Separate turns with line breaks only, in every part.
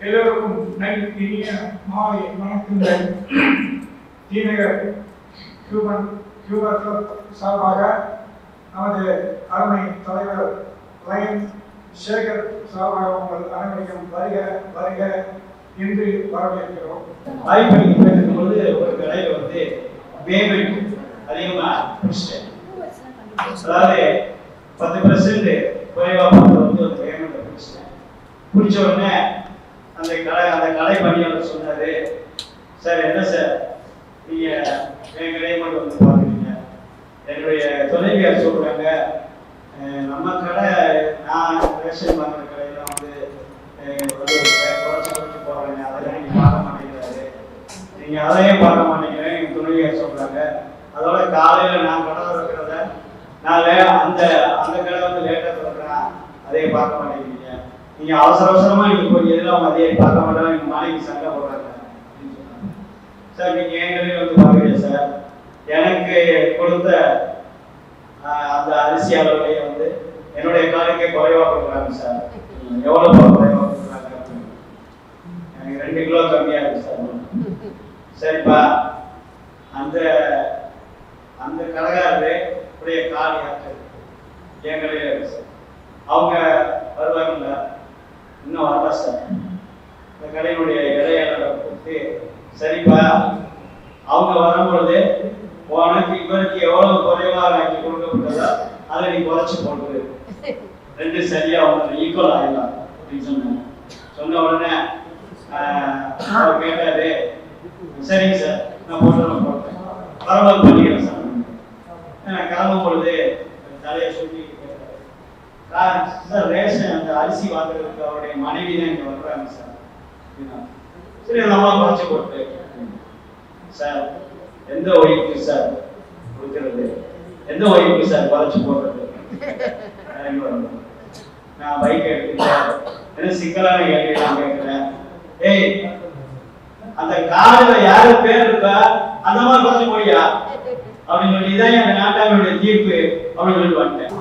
எல்லோருக்கும் இனிய மாலை வணக்கங்கள். தீநகர் கியூபர் சார்பாக நமது அருமை தலைவர் லயன் சேகர் சார்பாக உங்கள் அனைவருக்கும் வருக வருக என்று வரவேற்கிறோம்.
வாய்ப்பளிக்கு பேசும் பொழுது ஒரு கடையில் வந்து பேமெண்ட் அதிகமாக அதாவது 10% குறைவாக வந்து ஒரு பேமெண்ட் பிடிச்சிட்டேன். பிடிச்ச உடனே அந்த கடை பணியாளர் சொன்னாரு, சார் என்ன சார் நீங்க என் கடையை மட்டும் வந்து பார்க்குறீங்க, என்னுடைய துணைவியார் சொல்றாங்க நம்ம கடை நான் ரேஷன் வாங்குற கடையெல்லாம் வந்து குறைச்சி போடுறாங்க, அதெல்லாம் நீங்க பார்க்க மாட்டேங்கிறாரு, நீங்க அதையும் பார்க்க மாட்டேங்கிறேன் என் துணைவியார் சொல்றாங்க. அதோட காலையில நான் கடை இருக்கிறத நான் அந்த கடை வந்து லேட்டா சொல்றேன், அதையும் பார்க்க மாட்டேங்கிறீங்க, நீங்க அவசரமா நீங்க போய் எதிராக அதையே பார்க்க மாட்டேன், நீங்க மாலைக்கு சண்டை போடுறாங்க அப்படின்னு சொன்னாங்க. சார் நீங்க என் கடையில் வந்து பாக்குறீங்க சார், எனக்கு கொடுத்த அந்த அரிசி அளவுலேயே வந்து என்னுடைய காலுக்கே குறைவா கொடுக்குறாங்க சார். எவ்வளவு குறைவா கொடுக்குறாங்க? எனக்கு 2 கிலோ கம்மியா இருக்கு சார். சரிப்பா, அந்த கடைக்காரரு உடைய கால் யாருக்கு என் கடையில இருக்கு சார். அவங்க வருவாங்கல்ல, இன்னும் வரல சார். இந்த கடையினுடைய இடையாளரை கொடுத்து, சரிப்பா அவங்க வரும்பொழுது உனக்கு இவருக்கு எவ்வளவு குறைவாக எனக்கு கொடுக்கப்பட்டதோ அதை நீ குறைச்சி போட்டு 2 சரியா ஒன்று ஈக்குவல் ஆகிடலாம் அப்படின்னு சொன்னாங்க. சொன்ன உடனே அவர் கேட்டாரு, சரிங்க சார் நான் போட்டேன், பரவாயில்ல பண்ணிக்கிறேன் சார். நான் கிளம்பும் பொழுது தலையை சொல்லி சார் ரேஷன் அந்த அரிசி வாங்குறதுக்கு அவருடைய மனைவி தான் இங்க வர்றாங்க சார். சரி நம்ம குறைச்சி போட்டு சார் எந்த ஒய்ஃபுக்கு சார் கொடுக்கறது, எந்த ஒய்ஃபுக்கு சார் குறைச்சி போடுறது? நான் பைக் எடுத்துட்டேன், என்ன சிக்கலான கேள்வி நான் கேட்கிறேன். ஏய் அந்த கார்டுல யாரு பேர் இருக்கா அந்த மாதிரி குறைச்சி போடியா அப்படின்னு சொல்லி, இதான் அந்த நாட்டாளுடைய தீர்ப்பு அப்படின்னு சொல்லி வந்துட்டேன்.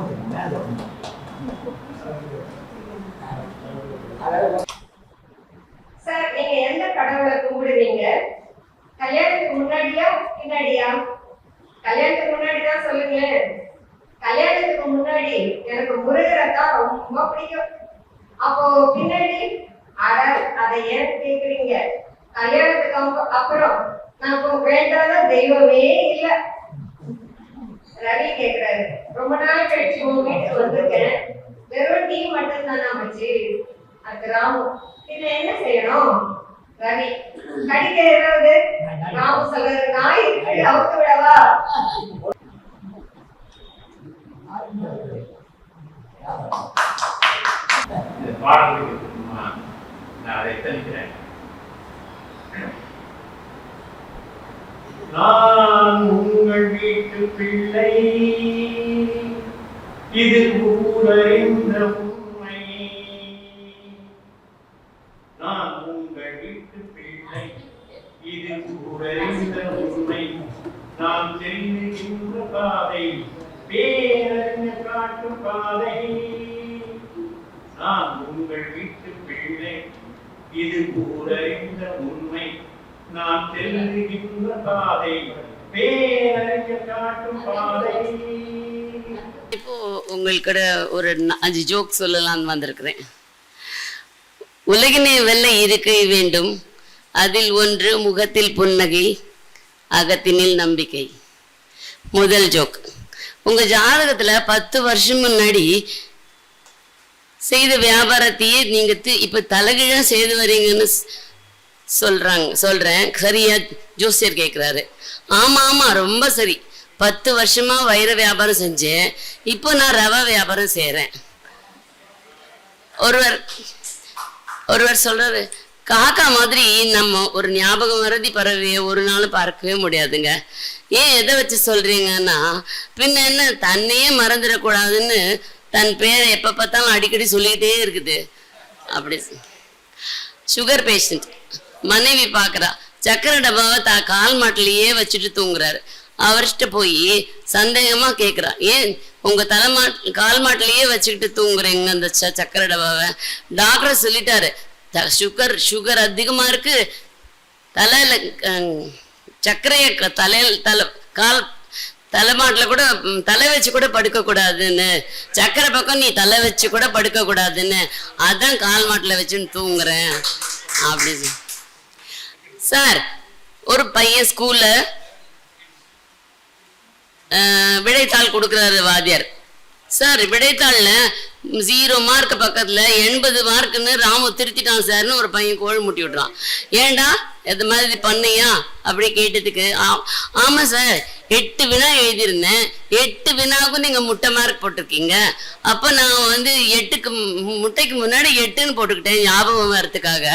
சார் நீங்க எந்த கடவுளை கும்பிடுவீங்க? கல்யாணத்துக்கு முன்னாடியா பின்னாடியா? கல்யாணத்துக்கு முன்னாடி தான் சொல்லுங்க. கல்யாணத்துக்கு முன்னாடி எனக்கு முருகரை தான் ரொம்ப பிடிக்கும். அப்போ பின்னாடி அதை ஏன் கேக்குறீங்க? கல்யாணத்துக்கு அப்புறம் நமக்கு வேண்டாத தெய்வமே இல்லை. ரவி கேக்குறாரு, ரொம்ப நாள் கழிச்சு உங்க வீட்டுக்கு வந்திருக்கேன், வெறும் டீ மட்டும் தானே வச்சு. அது ராமு, இதுல என்ன செய்யணும்? ரவி கடிக்க ஏதாவது? ராமு சொல்றது, நாய் இருக்கு அவுத்து விடவா?
நான் உங்கள் வீட்டு பிள்ளை, இது ஊரறிந்த உண்மை. நான் உங்கள் வீட்டு பிள்ளை, இது ஊரறிந்த உண்மை. நான் செல்லுகின்ற பாதை பேரறிஞ காட்டும் பாதை. நான் உங்கள் வீட்டு பிள்ளை, இது ஊரறிந்த உண்மை. நான் செல்லுகின்ற பாதை பேரறிஞ காட்டும் பாதை.
இப்போ உங்களுக்கிட்ட ஒரு 5 ஜோக் சொல்லலாம்னு வந்திருக்கிறேன். உலகினை வெல்ல இருக்கை வேண்டும், அதில் ஒன்று முகத்தில் புன்னகை, அகத்தினில் நம்பிக்கை. முதல் ஜோக், உங்க ஜாதகத்துல 10 வருஷம் முன்னாடி செய்த வியாபாரத்தையே நீங்க இப்ப தலைகீழா செய்து வரீங்கன்னு சொல்றேன். சரியா? ஜோசியர் கேட்கிறாரு. ஆமா ஆமா ரொம்ப சரி, 10 வருஷமா வைர வியாபாரம் செஞ்சேன், இப்போ நான் ரவை வியாபாரம் செய்யறேன். ஒருவர் சொல்றாரு, காக்கா மாதிரி நம்ம ஒரு ஞாபகம் மறதி பறவையை ஒரு நாள் பார்க்கவே முடியாதுங்க. ஏன் எதை வச்சு சொல்றீங்கன்னா, பின்ன என்ன தன்னையே மறந்துடக்கூடாதுன்னு தன் பேரை எப்ப பார்த்தாலும் அடிக்கடி சொல்லிக்கிட்டே இருக்குது. அப்படி சுகர் பேஷண்ட் மனைவி பார்க்குறா, சக்கரை டப்பாவை கால் மாட்டிலேயே வச்சுட்டு தூங்குறாரு. அவர்கிட்ட போய் சந்தேகமா கேட்குறா, ஏன் உங்க கால் மாட்டிலேயே வச்சுக்கிட்டு தூங்குறீங்க அந்த சக்கரை டப்பாவை? டாக்டர் சொல்லிட்டாரு, சுகர் அதிகமாக இருக்குது, தலையில் சர்க்கரையை தலைமாட்டில் கூட தலை வச்சு கூட படுக்கக்கூடாதுன்னு, சர்க்கரை பக்கம் நீ தலை வச்சு கூட படுக்கக்கூடாதுன்னு, அதான் கால் மாட்டில் வச்சுன்னு தூங்குறேன் அப்படின்னு. சார், ஒரு பையன் ஸ்கூலில் விடைத்தாள் கொடுக்குறாரு வாத்தியார். சார், விடைத்தாளில் 0 மார்க் பக்கத்தில் 80 மார்க்குன்னு ராமு திருத்திட்டான் சார்னு ஒரு பையன் கோழி முட்டி விட்றான். ஏண்டா எது மாதிரி பண்ணியா அப்படி கேட்டதுக்கு, ஆமாம் சார் 8 வினா எழுதியிருந்தேன், 8 வினாவுக்கும் நீங்கள் முட்டை மார்க் போட்டிருக்கீங்க, அப்போ நான் வந்து 8க்கு முட்டைக்கு முன்னாடி 8ன்னு போட்டுக்கிட்டேன் ஞாபகம் வரத்துக்காக.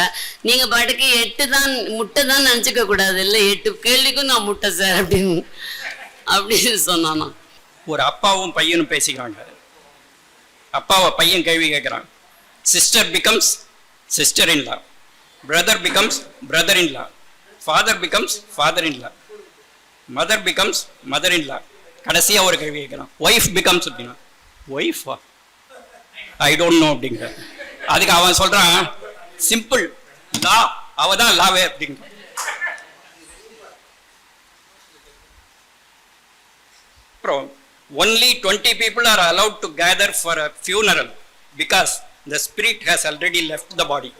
நீங்கள் பாட்டுக்கு 8 தான் முட்டை தான் நினச்சிக்க கூடாது இல்லை, 8 கேள்விக்கும் நான் முட்டை சார் அப்படின்னு சொன்னானா.
ஒரு அப்பாவும் பையனும் பேசிக்கிறாங்க. அப்பாவை பையன் கேள்வி கேட்குறான். Sister becomes sister in law, brother becomes brother in law, father becomes father in law, mother becomes mother in law. கடைசியாக ஒரு கேள்வி கேட்குறான். ஒய்ஃப் பிகம்ஸ் அப்படின்னா, ஒய்ஃபா ஐ டோன்ட் நோ அப்படிங்கிற. அதுக்கு அவன் சொல்கிறான், சிம்பிள் லா, அவ தான் லாவே அப்படிங்கிற. அப்புறம் only 20 people are allowed to gather for a funeral because the spirit has already left the body.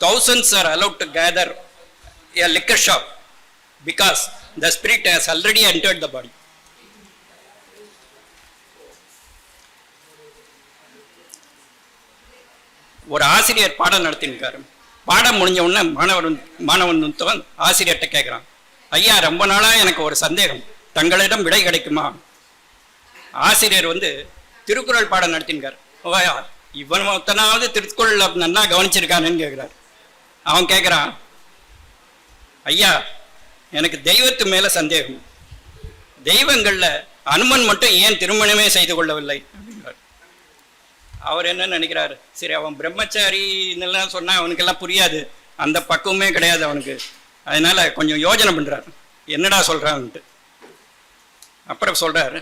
Thousands are allowed to gather a liquor shop because the spirit has already entered the body. ஒரு ஆசிரியர் பாடம் நடத்திருக்காரு. பாடம் முடிஞ்ச உடனே மாணவன் ஆசிரியர்கிட்ட கேட்குறான், ஐயா ரொம்ப நாளாக எனக்கு ஒரு சந்தேகம், தங்களிடம் விடை கிடைக்குமா? ஆசிரியர் வந்து திருக்குறள் பாடம் நடத்தின்கார். இவன் மொத்தனாவது திருக்குறள் நல்லா கவனிச்சிருக்கானுன்னு கேட்குறார். அவன் கேட்குறான், ஐயா எனக்கு தெய்வத்து மேலே சந்தேகம், தெய்வங்களில் அனுமன் மட்டும் ஏன் திருமணமே செய்து கொள்ளவில்லை அப்படிங்கிறார். அவர் என்ன நினைக்கிறாரு, சரி அவன் பிரம்மச்சாரின்னெல்லாம் சொன்னால் அவனுக்கெல்லாம் புரியாது, அந்த பக்குவமே கிடையாது அவனுக்கு, அதனால கொஞ்சம் யோஜனை பண்ணுறாரு, என்னடா சொல்கிறான்ட்டு. அப்புறம் சொல்கிறார்,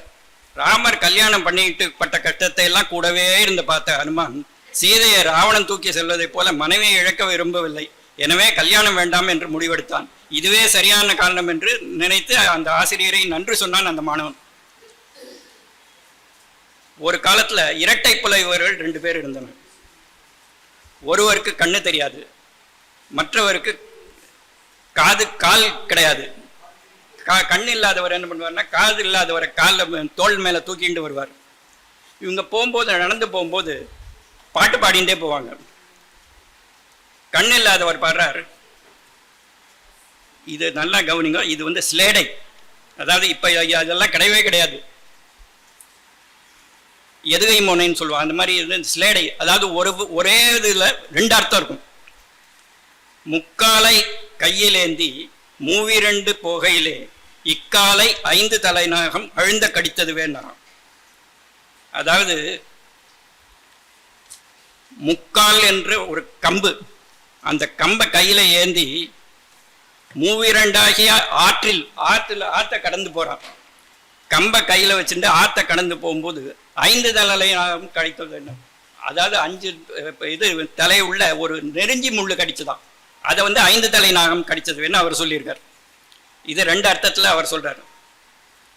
ராமர் கல்யாணம் பண்ணிட்டு பட்ட கஷ்டத்தை எல்லாம் கூடவே இருந்து பார்த்த ஹனுமான் சீதையை ராவணன் தூக்கி செல்வதை போல மனைவியை இழக்க விரும்பவில்லை, எனவே கல்யாணம் வேண்டாம் என்று முடிவெடுத்தான், இதுவே சரியான காரணம் என்று நினைத்து அந்த ஆசிரியரை நன்றி சொன்னான் அந்த மாணவன். ஒரு காலத்துல இரட்டை புலைவர்கள் 2 பேர் இருந்தனர். ஒருவருக்கு கண்ணு தெரியாது, மற்றவருக்கு கால் கிடையாது. கண் இல்லாதவர் என்ன பண்ணுவார்னா, காது இல்லாதவரை காலில் தோல் மேலே தூக்கிட்டு வருவார். இவங்க போகும்போது, நடந்து போகும்போது பாட்டு பாடிகிட்டே போவாங்க. கண் இல்லாதவர் பாடுறார், இது நல்லா கவனிங்க, இது வந்து ஸ்லேடை, அதாவது இப்போ அதெல்லாம் கிடையவே கிடையாது, எதுகை மோனைன்னு சொல்லுவாங்க, அந்த மாதிரி இது ஸ்லேடை, அதாவது ஒரே இதில் 2 அர்த்தம் இருக்கும். முக்காலை கையிலேந்தி மூவிரண்டு போகையிலே இக்காலை 5 தலைநாகம் அழுந்த கடித்தது வேண்டாம். அதாவது முக்கால் என்று ஒரு கம்பு, அந்த கம்பை கையில ஏந்தி மூவிரண்டாகிய ஆற்றை கடந்து போறான். கம்பை கையில வச்சுட்டு ஆற்றை கடந்து போகும்போது 5 தலைநாகம் கடித்தது வேண்டும். அதாவது 5 தலை உள்ள ஒரு நெருஞ்சி முள்ளு கடிச்சுதான், அதை வந்து 5 தலைநாகம் கடிச்சது வேணும் அவர் சொல்லியிருக்கார். இது 2 அர்த்தத்துல அவர் சொல்றாரு.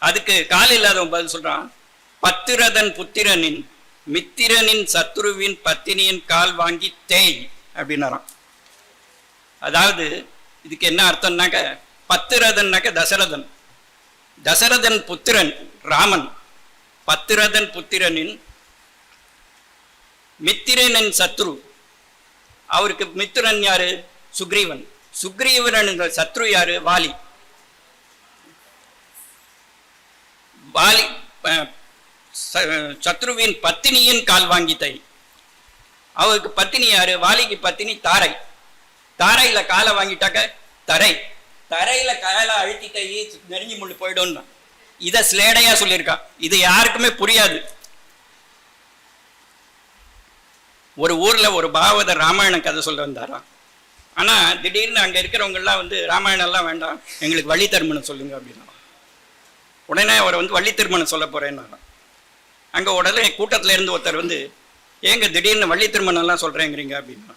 அதுக்கு கால் இல்லாதவன் பதில் சொல்றான், பத்திரதன் புத்திரனின் மித்திரனின் சத்ருவின் பத்தினியின் கால் வாங்கி தேய் அப்படின்னாராம். அதாவது இதுக்கு என்ன அர்த்தம்னாக்க, பத்திரதன்னாக்க தசரதன் புத்திரன் ராமன், பத்திரதன் புத்திரனின் மித்திரனின் சத்ரு, அவருக்கு மித்திரன் யாரு? சுக்ரீவன். சுக்ரீவன் சத்ரு யாரு? வாலி. சத்ருவின் பத்தினியின் கால் வாங்கி தை. அவருக்கு பத்தினி யாரு? வாலிக்கு பத்தினி தாரை. தாரையில காலை வாங்கிட்டாக்க தரையில காலை அழுத்தி தை, நெருங்கி முள்ளு போயிடும். இதை ஸ்லேடையா சொல்லியிருக்கா. இது யாருக்குமே புரியாது. ஒரு ஊர்ல ஒரு பாகவதர் ராமாயண கதை சொல்ல வந்தாராம். ஆனா திடீர்னு அங்க இருக்கிறவங்க எல்லாம் வந்து ராமாயணம் எல்லாம் வேண்டாம், எங்களுக்கு வள்ளி திருமணம் சொல்லுங்க அப்படின்னா. உடனே அவரை வந்து வள்ளி திருமணம் சொல்ல போறேன்னாராம். அங்க உடனே கூட்டத்துல இருந்து ஒருத்தர் வந்து, ஏங்க திடீர்னு வள்ளி திருமணம் எல்லாம் சொல்றேங்கிறீங்க அப்படின்னா.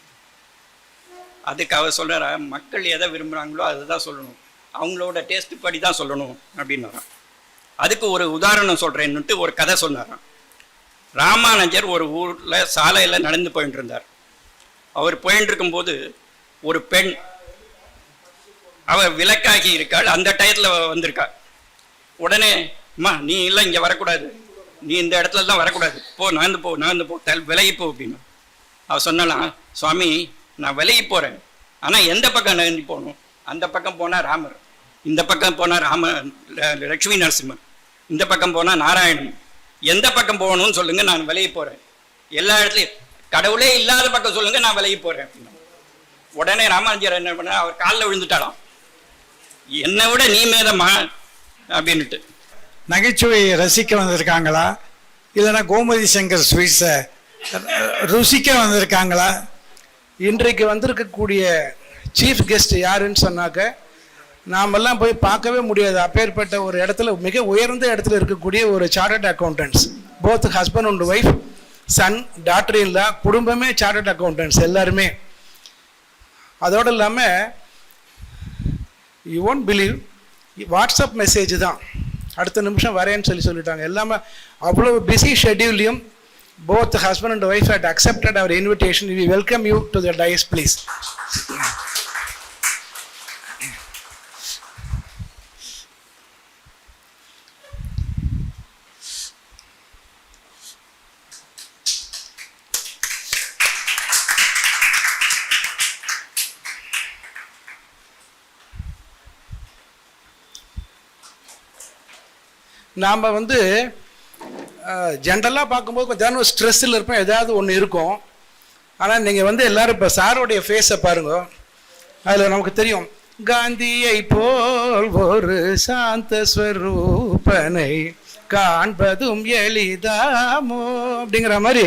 அதுக்கு அவர் சொல்கிறாரா, மக்கள் எதை விரும்புகிறாங்களோ அதுதான் சொல்லணும், அவங்களோட டேஸ்ட் படி தான் சொல்லணும் அப்படின்னாராம். அதுக்கு ஒரு உதாரணம் சொல்கிறேன்னுட்டு ஒரு கதை சொன்னாராம். ராமானுஜர் ஒரு ஊரில் சாலையில் நடந்து போயிட்டு இருந்தார். அவர் போயிட்டு இருக்கும்போது ஒரு பெண், அவள் விளக்காகி இருக்காள், அந்த டயத்தில் வந்திருக்காள். உடனே, அம்மா நீ இல்லை இங்கே வரக்கூடாது, நீ இந்த இடத்துல தான் வரக்கூடாது, நகர்ந்து போ விலகி போ அப்படின்னு. அவள் சொன்னாலாம், சுவாமி நான் விலகி போகிறேன், ஆனால் எந்த பக்கம் நகர்ந்து போகணும்? அந்த பக்கம் போனால் ராமர், இந்த பக்கம் போனால் லட்சுமி நரசிம்மர், இந்த பக்கம் போனால் நாராயணன், எந்த பக்கம் போகணும்னு சொல்லுங்க, நான் விலகி போகிறேன். எல்லா இடத்துலையும் கடவுளே இல்லாத பக்கம் சொல்லுங்க, நான் விலகி போகிறேன் அப்படின்னு. உடனே ராமானுஜர் என்ன பண்ண, அவர் காலில் விழுந்துட்டாலாம், என்னை விட நீ மேதமா அப்படின்னுட்டு.
நகைச்சுவையை ரசிக்க வந்திருக்காங்களா, இல்லைன்னா கோமதி சங்கர் ஸ்வீட்ஸை ருசிக்க வந்திருக்காங்களா?
இன்றைக்கு வந்திருக்கக்கூடிய சீஃப் கெஸ்ட் யாருன்னு சொன்னாக்க நாமெல்லாம் போய் பார்க்கவே முடியாது. அப்பேற்பட்ட ஒரு இடத்துல, மிக உயர்ந்த இடத்துல இருக்கக்கூடிய ஒரு chartered accountants, both husband and wife, son, daughter இல்லா, குடும்பமே சார்ட்டர்ட் அக்கௌண்டன்ட்ஸ் எல்லாருமே. அதோடு இல்லாமல் you won't believe, WhatsApp message தான் அடுத்த நிமிஷம் வரேன்னு சொல்லிட்டாங்க. எல்லாமே அவ்வளோ பிஸி ஷெட்யூல்லையும் both husband and wife had accepted our invitation. We welcome you to the dais, please. நாம் ஜென்ரலாக பார்க்கும்போது கொஞ்சம் ஸ்ட்ரெஸ்ஸில் இருப்போம், ஏதாவது ஒன்று இருக்கும். ஆனால் நீங்கள் எல்லோரும் இப்போ சாரோடைய ஃபேஸை பாருங்க, அதில் நமக்கு தெரியும், காந்தியை போல் ஒரு சாந்த ஸ்வரூபனை காண்பதும் எளிதாமோ அப்படிங்கிற மாதிரி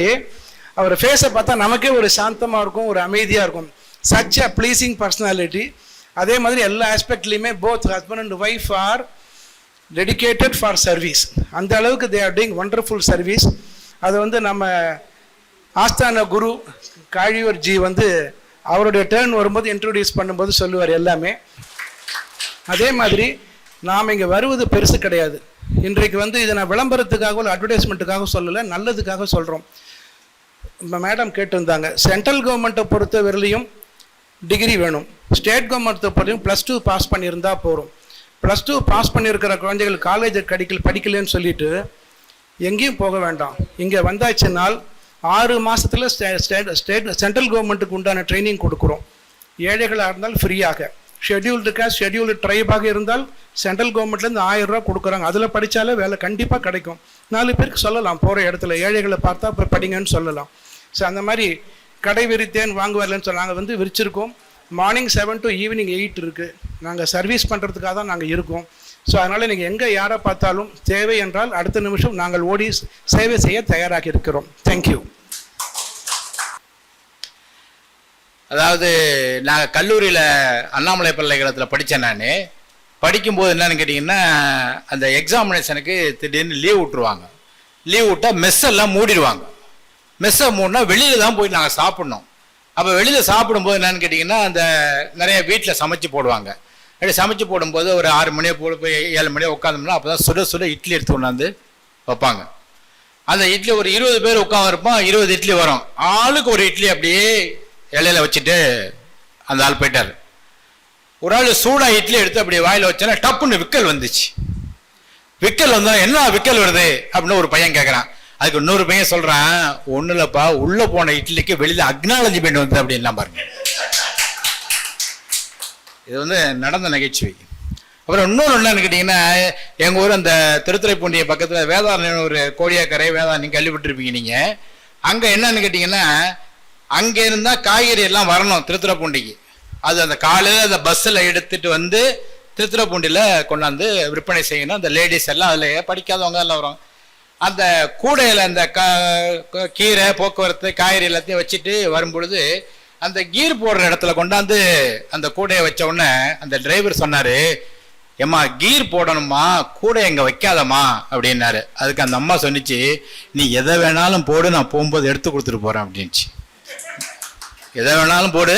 அவர் ஃபேஸை பார்த்தா நமக்கே ஒரு சாந்தமாக இருக்கும், ஒரு அமைதியாக இருக்கும். Such a pleasing personality. அதே மாதிரி எல்லா ஆஸ்பெக்ட்லேயுமே both husband and wife are dedicated for service. அந்த அளவுக்கு they are doing wonderful service. அது நம்ம ஆஸ்தான குரு காழியூர் ஜி அவருடைய டேர்ன் வரும்போது இன்ட்ரோடியூஸ் பண்ணும்போது சொல்லுவார் எல்லாமே. அதே மாதிரி நாம் இங்கே வருவது பெருசு கிடையாது. இன்றைக்கு இதை நான் விளம்பரத்துக்காக ஒரு அட்வர்டைஸ்மெண்ட்டுக்காக சொல்லலை, நல்லதுக்காக சொல்கிறோம். மேடம் கேட்டிருந்தாங்க, சென்ட்ரல் கவர்மெண்ட்டை பொறுத்த வரையிலையும் டிகிரி வேணும், ஸ்டேட் கவர்மெண்ட்டை பொறுத்தையும் +2 பாஸ் பண்ணியிருந்தால் போகிறோம். +2 பாஸ் பண்ணியிருக்கிற குழந்தைகள் காலேஜ் படிக்கலன்னு சொல்லிட்டு எங்கேயும் போக வேண்டாம். இங்கே வந்தாச்சுனால் 6 மாதத்தில் சென்ட்ரல் கவர்மெண்ட்டுக்கு உண்டான ட்ரைனிங் கொடுக்குறோம். ஏழைகளாக இருந்தால் ஃப்ரீயாக, ஷெட்யூல்டு ட்ரைபாக இருந்தால் சென்ட்ரல் கவர்மெண்ட்லேருந்து 1000 ரூபா கொடுக்குறாங்க. அதில் படித்தாலே வேலை கண்டிப்பாக கிடைக்கும். 4 பேருக்கு சொல்லலாம், போகிற இடத்துல ஏழைகளை பார்த்தா இப்போ படிங்கன்னு சொல்லலாம். ஸோ அந்த மாதிரி கடை விரித்தேன் வாங்குவார்லன்னு சொல்லி நாங்கள் விரிச்சிருக்கோம். மார்னிங் 7 to ஈவினிங் 8 இருக்குது. நாங்கள் சர்வீஸ் பண்ணுறதுக்காக தான் நாங்கள் இருக்கோம். ஸோ அதனால் நீங்கள் எங்கே யாரை பார்த்தாலும் தேவை என்றால் அடுத்த நிமிஷம் நாங்கள் ஓடி சேவை செய்ய தயாராக இருக்கிறோம். தேங்க்யூ.
அதாவது நாங்கள் கல்லூரியில் அண்ணாமலை பல்கலைக்கழகத்தில் படித்தேன். நான் படிக்கும்போது என்னன்னு கேட்டிங்கன்னா, அந்த எக்ஸாமினேஷனுக்கு திடீர்னு லீவ் விட்டுருவாங்க. லீவ் விட்டால் மெஸ்ஸெல்லாம் மூடிடுவாங்க. மெஸ்ஸை மூடினா வெளியில் தான் போய் நாங்கள் சாப்பிட்ணும். அப்போ வெளியில் சாப்பிடும்போது என்னன்னு கேட்டிங்கன்னா, அந்த நிறைய வீட்டில் சமைச்சு போடுவாங்க. அப்படி சமைச்சு போடும்போது ஒரு 6 மணியை போய் 7 மணியை உட்காந்தோம்னா அப்போ தான் சுட சுட இட்லி எடுத்து கொண்டாந்து வைப்பாங்க. அந்த இட்லி ஒரு 20 பேர் உட்காந்துருப்போம், 20 இட்லி வரும். ஆளுக்கு ஒரு இட்லி அப்படியே இலையில வச்சுட்டு அந்த ஆள் போயிட்டார். ஒரு ஆள் சூடாக இட்லி எடுத்து அப்படியே வாயில் வச்சோன்னா டப்புன்னு விக்கல் வந்துச்சு. விக்கல் வந்தால் என்ன விக்கல் வருது அப்படின்னு ஒரு பையன் கேட்குறான். அதுக்கு இன்னொரு பையன் சொல்கிறான், ஒன்றும் இல்லைப்பா, உள்ளே போன இட்லிக்கு வெளியில் அக்னாலஜிமெண்ட் வந்து அப்படின்லாம் பாருங்க. இது நடந்த நகைச்சுவை. அப்புறம் இன்னொன்று என்னன்னு கேட்டிங்கன்னா, எங்கள் ஊர் அந்த திருத்துறைப்பூண்டிய பக்கத்தில் வேதாரண்யம் ஒரு கோடியாக்கரை நீங்கள் கேள்விப்பட்டிருப்பீங்க நீங்கள். அங்கே என்னன்னு கேட்டிங்கன்னா, அங்கே இருந்தால் காய்கறி எல்லாம் வரணும் திருத்துறைப்பூண்டிக்கு. அது அந்த காலையில் அந்த பஸ்ஸில் எடுத்துகிட்டு திருத்துறைப்பூண்டியில் கொண்டாந்து விற்பனை செய்யணும். அந்த லேடிஸ் எல்லாம் அதில் படிக்காதவங்க எல்லாம் வரும். அந்த கூடையில் அந்த கீரை போக்குவரத்து காய்கறி எல்லாத்தையும் வச்சுட்டு வரும்பொழுது அந்த கீர் போடுற இடத்துல கொண்டாந்து அந்த கூடையை வச்ச உடனே அந்த டிரைவர் சொன்னார், ஏம்மா கீர் போடணுமா, கூடை எங்கே வைக்காதம்மா அப்படின்னாரு. அதுக்கு அந்த அம்மா சொன்னிச்சு, நீ எதை வேணாலும் போடு, நான் போகும்போது எடுத்து கொடுத்துட்டு போகிறேன் அப்படின்ச்சு. எதை வேணாலும் போடு,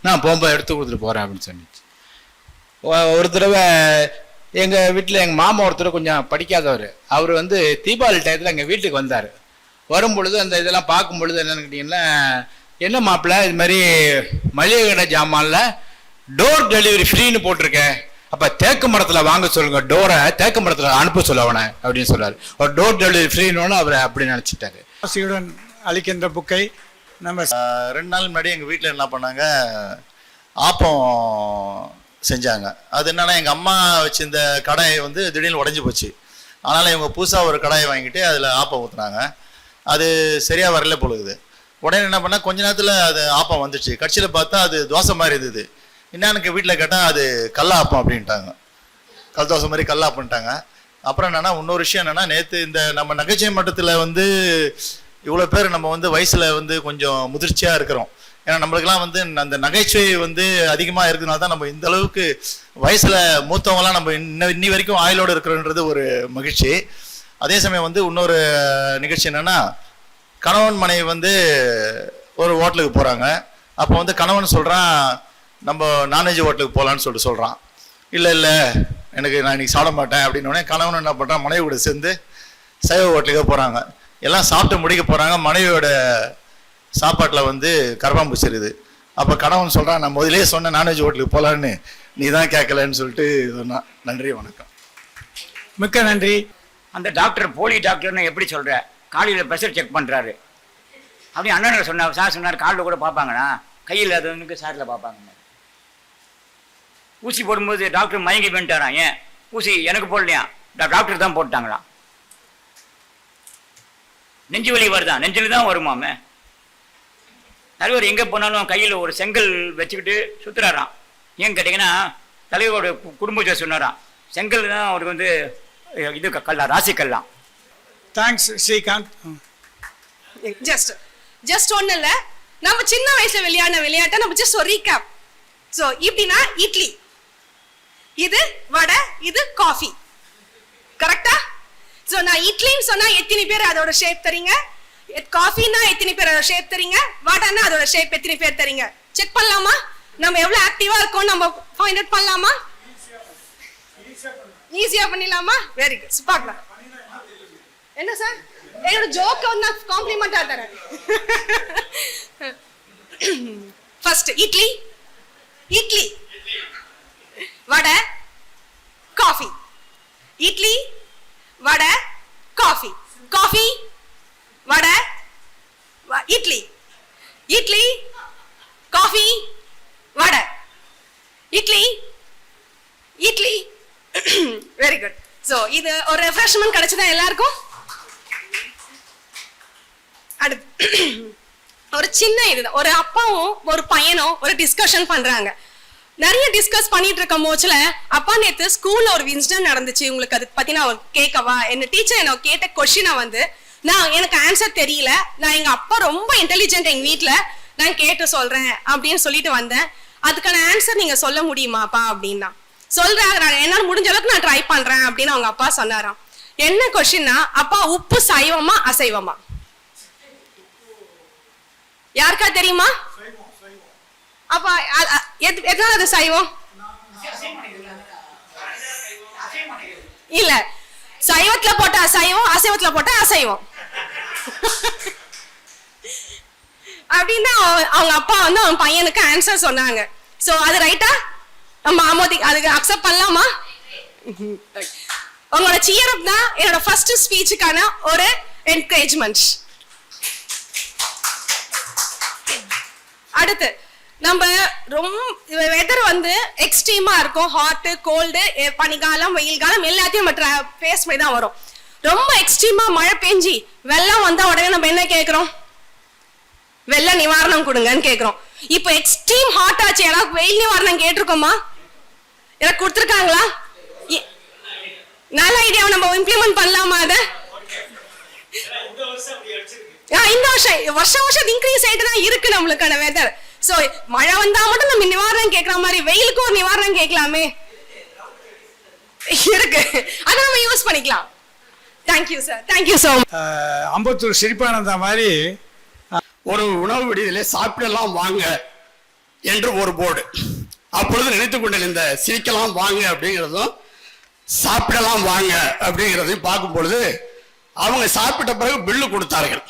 நான் போகும்போது எடுத்து கொடுத்துட்டு போகிறேன் அப்படின்னு சொன்னிச்சு. ஒரு தடவை எங்கள் வீட்டில் எங்கள் மாமா ஒருத்தர் கொஞ்சம் படிக்காதவர், அவர் வந்து தீபாவளி டயத்தில் எங்கள் வீட்டுக்கு வந்தார். வரும்பொழுது அந்த இதெல்லாம் பார்க்கும் பொழுது என்னென்னு கேட்டிங்கன்னா, என்ன மாப்பிள்ள இது மாதிரி மளிகை கடை ஜாமான்ல டோர் டெலிவரி ஃப்ரீன்னு போட்டிருக்கேன், அப்போ தேக்கு மரத்தில் வாங்க சொல்லுங்க, டோரை தேக்கு மரத்தில் அனுப்ப சொல்ல அவனை அப்படின்னு சொல்றாரு. ஒரு டோர் டெலிவரி ஃப்ரீன்னு அவர் அப்படி நினச்சிட்டாரு.
ஆசையுடன் அளிக்கின்ற புக்கை நம்ம
2 நாள் முன்னாடி எங்கள் வீட்டில் என்ன பண்ணாங்க, ஆப்பம் செஞ்சாங்க. அது என்னன்னா, எங்கள் அம்மா வச்சிருந்த கடாயை வந்து திடீர்னு உடஞ்சி போச்சு. அதனால் இவங்க புதுசாக ஒரு கடாயை வாங்கிட்டு அதில் ஆப்பம் ஊற்றுனாங்க. அது சரியாக வரல பொழுது. உடனே என்ன பண்ணால் கொஞ்ச நேரத்தில் அது ஆப்பம் வந்துச்சு. கட்சியில் பார்த்தா அது தோசை மாதிரி இருந்தது. என்னன்னு வீட்டில் கேட்டால் அது கல்லா ஆப்பம் அப்படின்ட்டாங்க. கல் தோசை மாதிரி கல்லா அப்படின்ட்டாங்க. அப்புறம் என்னென்னா, இன்னொரு விஷயம் என்னென்னா, நேற்று இந்த நம்ம நகைச்சுவை மட்டத்தில் வந்து இவ்வளோ பேர் நம்ம வந்து வயசில் வந்து கொஞ்சம் முதிர்ச்சியாக இருக்கிறோம். ஏன்னா நம்மளுக்கெல்லாம் வந்து அந்த நகைச்சுவை வந்து அதிகமாக இருக்கிறதுனால தான் நம்ம இந்த அளவுக்கு வயசில் மூத்தவங்களாம் நம்ம இன்னி வரைக்கும் ஆயுளோடு இருக்கிறோன்றது ஒரு மகிழ்ச்சி. அதே சமயம் வந்து இன்னொரு நிகழ்ச்சி என்னென்னா, கணவன் மனைவி வந்து ஒரு ஹோட்டலுக்கு போகிறாங்க. அப்போ வந்து கணவன் சொல்கிறான், நம்ம நான்வெஜ் ஹோட்டலுக்கு போகலான்னு சொல்கிறான். இல்லை நான் இன்னைக்கு சாப்பிட மாட்டேன் அப்படின்னோடனே கணவன் என்ன பண்ணுறான், மனைவி கூட சேர்ந்து சைவ ஹோட்டலுக்கு போகிறாங்க. எல்லாம் சாப்பிட்டு முடிக்க போகிறாங்க. மனைவியோட சாப்பாட்டில் வந்து கரப்பாம்பூச்சிருது. அப்போ கணவன் சொல்கிறான், நான் முதலே சொன்னேன் நான்வெஜ் ஹோட்டலுக்கு போகலான்னு, நீ தான் கேட்கலன்னு சொல்லிட்டு சொன்னான். நன்றி, வணக்கம்.
மிக்க நன்றி.
அந்த டாக்டர் போலி டாக்டர்னு எப்படி சொல்கிற, காலையில் ப்ரெஷர் செக் பண்ணுறாரு அப்படி அண்ணன் சொன்னார். சார் சொன்னார் காலில் கூட பார்ப்பாங்கண்ணா, கையில் அதுக்கு சாரில் பார்ப்பாங்கண்ணா. ஊசி போடும்போது டாக்டர் மயங்கி பண்ணிட்டாரான். ஏன் ஊசி எனக்கு போடலையா, டாக்டர் தான் போட்டாங்களாம். நெஞ்சு வலி வருதான், நெஞ்சில் தான் வருமாமே. தலைவர் எங்கே போனாலும் கையில் ஒரு செங்கல் வச்சுக்கிட்டு சுற்றுறாராம். ஏன்னு கேட்டிங்கன்னா, தலைவரோட குடும்பத்தை சொன்னாராம், செங்கல் தான் அவருக்கு வந்து இது கல்லாம், ராசி கல்லாம்.
தேங்க்ஸ் ஸ்ரீகாந்த்.
ஜஸ்ட் ஒன்றும் இல்லை, நம்ம சின்ன வயசுல விளையாடின விளையாட்டை நம்ம ஜஸ்ட் ஒரு ரீகேப். ஸோ இப்படின்னா இட்லி, இது வடை, இது காஃபி, கரெக்டா? ஸோ நான் இட்லின்னு சொன்னா எத்தனை பேர் அதோட ஷேப் தரீங்க? காஃபின்னா எத்தனை பேர் அதோட ஷேப் தரீங்க? வடைன்னா அதோட ஷேப் எத்தனை பேர் தரீங்க? செக் பண்ணலாமா? நம்ம எவ்வளவு ஆக்டிவா இருக்கோம் நம்ம ஃபைண்ட் அவுட் பண்ணலாமா? ஈஸியா பண்ணிடலாமா? வெரி குட், பார்க்கலாம். என்ன சார், என்னோட ஜோக்க வந்து காம்ப்ளிமெண்டா தரேன். First idli, idli vada coffee, idli vada coffee, coffee vada idli, idli coffee vada idli, idli. Very good. So இது ஒரு ரெஃப்ரெஷ்மெண்ட் கிடைச்சதா எல்லாருக்கும்? அடுத்து ஒரு சின்ன இதுதான், ஒரு அப்பாவும் ஒரு பையனும் ஒரு டிஸ்கஷன் பண்றாங்க. நிறைய டிஸ்கஸ் பண்ணிட்டு இருக்க போச்சுல, அப்பா நேத்து ஸ்கூல்ல ஒரு இன்சிடென்ட் நடந்துச்சு, உங்களுக்கு அதை பத்தி நான் கேட்கவா? என்ன டீச்சர் என்ன கேட்ட கொஸ்டினை வந்து நான் எனக்கு ஆன்சர் தெரியல, நான் எங்க அப்பா ரொம்ப இன்டெலிஜென்ட் எங்க வீட்டுல, நான் கேட்டு சொல்றேன் அப்படின்னு சொல்லிட்டு வந்தேன். அதுக்கான ஆன்சர் நீங்க சொல்ல முடியுமாப்பா அப்படின்னா சொல்றாங்க. என்னால முடிஞ்ச அளவுக்கு நான் ட்ரை பண்றேன் அப்படின்னு அவங்க அப்பா சொன்னாராம். என்ன கொஸ்டின்னா, அப்பா உப்பு சைவமா அசைவமா? யாருக்கா தெரியுமா? அப்ப எதனால அது சைவம்? இல்ல, சைவத்துல போட்டா அசைவம், அசைவத்துல போட்டா அசைவம் அப்படின்னா அவங்க அப்பா வந்து அவன் பையனுக்கு ஆன்சர் சொன்னாங்க. சோ அது ரைட்டா? நம்ம ஆமோதி அதுக்கு அக்செப்ட் பண்ணலாமா? உங்களோட சியர் அப் தான் என்னோட ஃபர்ஸ்ட் ஸ்பீச்சுக்கான ஒரு என்கரேஜ்மெண்ட். அடுத்து நம்ம ரொம்ப வெதர் வந்து எக்ஸ்ட்ரீமா இருக்கும், ஹாட் கோல்டு, பனிக்காலம் வெயில் காலம் எல்லாத்தையும் நம்ம ஃபேஸ் பண்ணி தான் வரும். ரொம்ப எக்ஸ்ட்ரீமா மழை பெஞ்சி வெள்ளம் வந்தா உடனே நம்ம என்ன கேட்கிறோம்? வெள்ள நிவாரணம் கொடுங்கன்னு கேட்கிறோம். இப்போ எக்ஸ்ட்ரீம் ஹாட் ஆச்சு, எனக்கு வெயில் நிவாரணம் கேட்டிருக்கோமா? எனக்கு கொடுத்துருக்காங்களா? நல்ல ஐடியாவை நம்ம இம்ப்ளிமெண்ட் பண்ணலாமா? அதை இந்த வருஷம் இன்க்ரீஸ் ஆயிட்டு தான் இருக்கு நம்மளுக்கான வெதர். சோ மழை வந்தா மட்டும் நம்ம நிவாரணம் கேட்கற மாதிரி வெயிலுக்கு ஒரு நிவாரணம் கேட்கலாமே இருக்கு, அதை நம்ம யூஸ் பண்ணிக்கலாம். Thank you sir, thank you so much.
Ambattur Sirippananda மாதிரி
ஒரு உணவு விடுதியில சாப்பிடலாம் வாங்க என்று ஒரு போர்டு. அப்பொழுது நினைத்து கொண்டிருந்த சிரிக்கலாம் வாங்க அப்படிங்கிறதும் சாப்பிடலாம் வாங்க அப்படிங்கிறதையும் பார்க்கும் பொழுது அவங்க சாப்பிட்ட பிறகு பில்லு கொடுத்தார்கள்.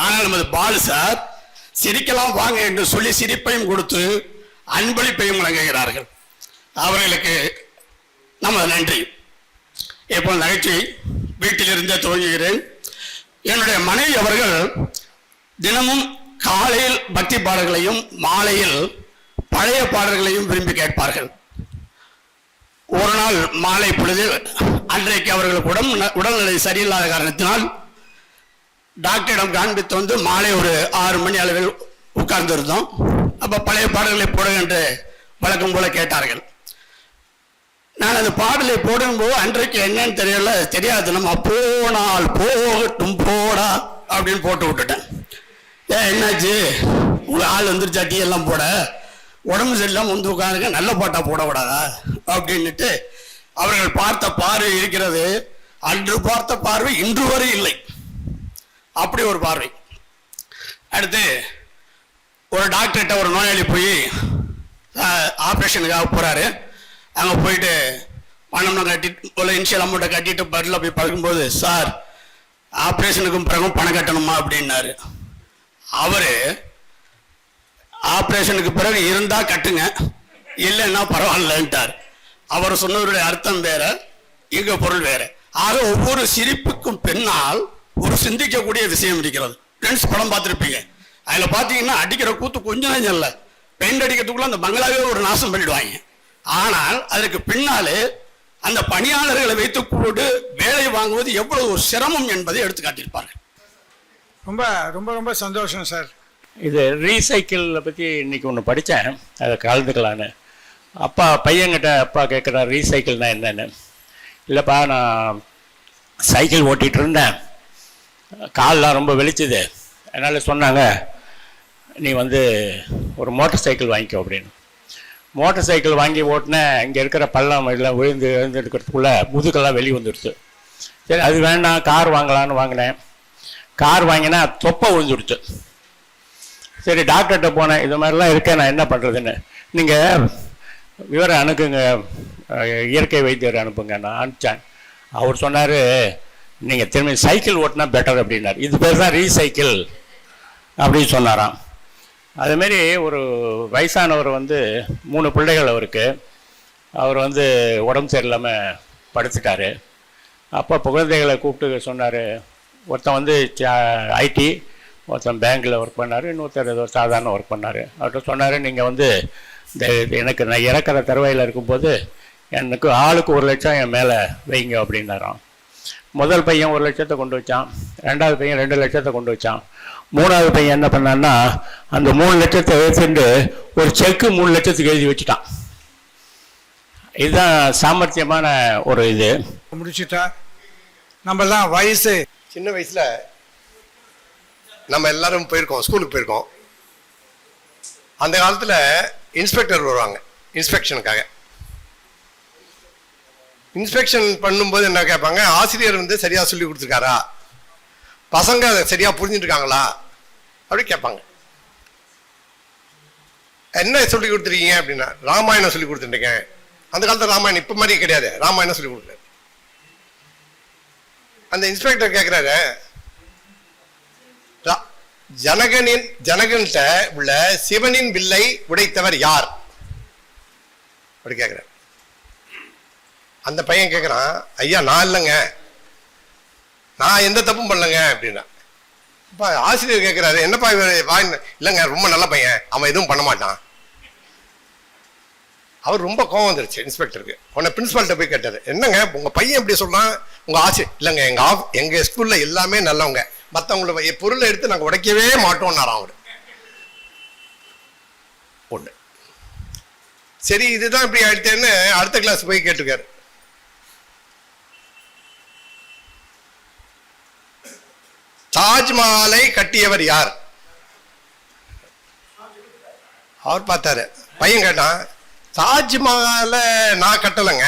ஆனால் நமது பாலு சார் சிரிக்கலாம் வாங்க என்று சொல்லி சிரிப்பையும் கொடுத்து அன்பளிப்பையும் வழங்குகிறார்கள். அவர்களுக்கு நமது நன்றி. இப்போ நகைச்சுவை வீட்டிலிருந்தே துவங்குகிறேன். என்னுடைய மனைவி அவர்கள் தினமும் காலையில் பக்தி பாடல்களையும் மாலையில் பழைய பாடல்களையும் விரும்பி கேட்பார்கள். ஒரு நாள் மாலை பொழுது அன்றைக்கு அவர்களுக்கு உடல்நிலை சரியில்லாத காரணத்தினால் டாக்டரிடம் காண்பித்து வந்து மாலை ஒரு 6 மணி அளவில் உட்கார்ந்திருந்தோம். அப்போ பழைய பாடல்களை போடுங்க என்று வழக்கம் போல கேட்டார்கள். நான் அந்த பாடலை போடும்போது அன்றைக்கு என்னன்னு தெரியாது. நம்ம போனால் போகட்டும் போடா அப்படின்னு போட்டு விட்டுட்டேன். என்னாச்சு உங்களை ஆள் வந்துருச்சா டீ எல்லாம் போட, உடம்பு சரியில்லாம வந்து உட்காந்துருக்க, நல்ல பாட்டா போட விடாதா அப்படின்னுட்டு அவர்கள் பார்த்த பார்வை இருக்கிறது. அன்று பார்த்த பார்வை இன்று வரை இல்லை, அப்படி ஒரு பார்வை. அடுத்து ஒரு டாக்டர்கிட்ட ஒரு நோயாளி போய் ஆப்ரேஷனுக்காக போறாரு. அங்கே போயிட்டு பணம்லாம் கட்டிட்டு போல இனிஷியல் அமௌண்ட்டை கட்டிட்டு பட்டில் போய் பார்க்கும்போது, சார் ஆப்ரேஷனுக்கும் பிறகும் பணம் கட்டணுமா அப்படின்னாரு. அவரு ஆப்ரேஷனுக்கு பிறகு இருந்தா கட்டுங்க, இல்லைன்னா பரவாயில்லன்ட்டார். அவர் சொன்னவருடைய அர்த்தம் வேற, இங்க பொருள் வேற. ஆக ஒவ்வொரு சிரிப்புக்கும் பின்னால் ஒரு சிந்திக்கக்கூடிய விஷயம் இருக்கிறது. ஃப்ரெண்ட்ஸ் படம் பார்த்துருப்பீங்க. அதில் பார்த்தீங்கன்னா அடிக்கிற கூத்து கொஞ்சம் நஞ்சம் இல்லை, பெயிண்ட் அடிக்கிறதுக்குள்ள அந்த பங்களாவே ஒரு நாசம் பண்ணிடுவாங்க. ஆனால் அதற்கு பின்னாலே அந்த பணியாளர்களை வைத்துக் கொண்டு வேலை வாங்குவது எவ்வளவு ஒரு சிரமம் என்பதை எடுத்து காட்டியிருப்பார்கள்.
ரொம்ப ரொம்ப ரொம்ப சந்தோஷம் சார்.
இது ரீசைக்கிளை பற்றி இன்றைக்கி ஒன்று படித்தேன், அதை கலந்துக்கலான்னு. பையன்கிட்ட அப்பா கேட்குறான் ரீசைக்கிள்னா என்னென்னு. இல்லைப்பா நான் சைக்கிள் ஓட்டிகிட்டு இருந்தேன், கால்லாம் ரொம்ப வெளிச்சுது, அதனால் சொன்னாங்க நீ ஒரு மோட்டார் சைக்கிள் வாங்கிக்கோ அப்படின்னு. மோட்டார் சைக்கிள் வாங்கி ஓட்டினேன். இங்கே இருக்கிற பள்ளம் எல்லாம் விழுந்துருக்கிறதுக்குள்ளே முதுகெல்லாம் வெளியே வந்துடுச்சு. சரி அது வேண்டாம், கார் வாங்கலான்னு வாங்கினேன். கார் வாங்கினா தொப்பை விழுந்துடுச்சு. சரி டாக்டர்கிட்ட போனேன், இது மாதிரிலாம் இருக்கேன், நான் என்ன பண்ணுறதுன்னு. நீங்கள் விவரம் அனுப்புங்க, இயற்கை வைத்தியர் அனுப்புங்க. நான் அனுப்பிச்சேன். அவர் சொன்னார் நீங்கள் திரும்பி சைக்கிள் ஓட்டினா பெட்டர் அப்படின்னார். இது பேர் தான் ரீசைக்கிள் அப்படின்னு சொன்னாராம். அதுமாரி ஒரு வயசானவர் 3 பிள்ளைகள் அவருக்கு. அவர் உடம்பு சரியில்லாமல் படுத்துட்டார். அப்போ குழந்தைகளை கூப்பிட்டு சொன்னார், ஒருத்தன் ஐடி, ஒருத்தன் பேங்க்கில் ஒர்க் பண்ணார், இன்னொருத்தர் ஏதோ சாதாரண ஒர்க் பண்ணார். அவர்கிட்ட சொன்னார், நீங்கள் எனக்கு நான் இறக்கிற தருவாயில் இருக்கும்போது எனக்கு ஆளுக்கு 1 லட்சம் என் மேலே வைங்க அப்படின்னாராம். முதல் பையன் 1 லட்சத்தை கொண்டு வச்சான், 2வது பையன் 2 லட்சத்தை கொண்டு வச்சான், 3வது பையன் என்ன பண்ணான்னா அந்த 3 லட்சத்தை எடுத்துட்டு ஒரு செக்கு 3 லட்சத்துக்கு எழுதி வச்சுட்டான். இதுதான் சாமர்த்தியமான ஒரு இது.
முடிச்சுட்டா நம்மலாம் வயசு
சின்ன வயசுல நம்ம எல்லாரும் போயிருக்கோம், ஸ்கூலுக்கு போயிருக்கோம். அந்த காலத்தில் இன்ஸ்பெக்டர் வருவாங்க இன்ஸ்பெக்ஷனுக்காக. இன்ஸ்பெக்ஷன் பண்ணும்போது என்ன கேட்பாங்க, ஆசிரியர் சரியாக சொல்லி கொடுத்துருக்காரா, பசங்க சரியாக புரிஞ்சுட்டு இருக்காங்களா அப்படி கேட்பாங்க. என்ன சொல்லி கொடுத்துருக்கீங்க அப்படின்னா, ராமாயணம் சொல்லி கொடுத்துருக்கேன். அந்த காலத்தில் ராமாயணம் இப்போ மாதிரி கிடையாது, ராமாயணம் சொல்லி கொடுக்குறாரு. அந்த இன்ஸ்பெக்டர் கேட்குறாரு, ஜனகன்கிட்ட உள்ள சிவனின் வில்லை உடைத்தவர் யார் அப்படி கேட்குறாரு. அந்த பையன் கேட்குறான், ஐயா நான் இல்லைங்க, நான் எந்த தப்பும் பண்ணலங்க அப்படின்னா. இப்போ ஆசிரியர் கேட்குறாரு, என்னப்பா இல்லைங்க ரொம்ப நல்ல பையன், அவன் எதுவும் பண்ண மாட்டான். அவர் ரொம்ப கோவம் வந்துருச்சு இன்ஸ்பெக்டருக்கு. உன்னை பிரின்சிபால்கிட்ட போய் கேட்டார், என்னங்க உங்கள் பையன் எப்படி சொல்கிறான், உங்கள் ஆசிரியர் இல்லைங்க எங்கள் ஸ்கூலில் எல்லாமே நல்லவங்க, மற்றவங்கள பொருளை எடுத்து நாங்கள் உடைக்கவே மாட்டோம்னாராம் அவர். ஒன்று சரி இதுதான் இப்படி ஆயிடுத்தேன்னு அடுத்த கிளாஸ் போய் கேட்டிருக்காரு. தாஜ்மஹாலை கட்டியவர் யார் அவர் பார்த்தாரு. பையன் கேட்டான், தாஜ்மஹாலை நான் கட்டலைங்க,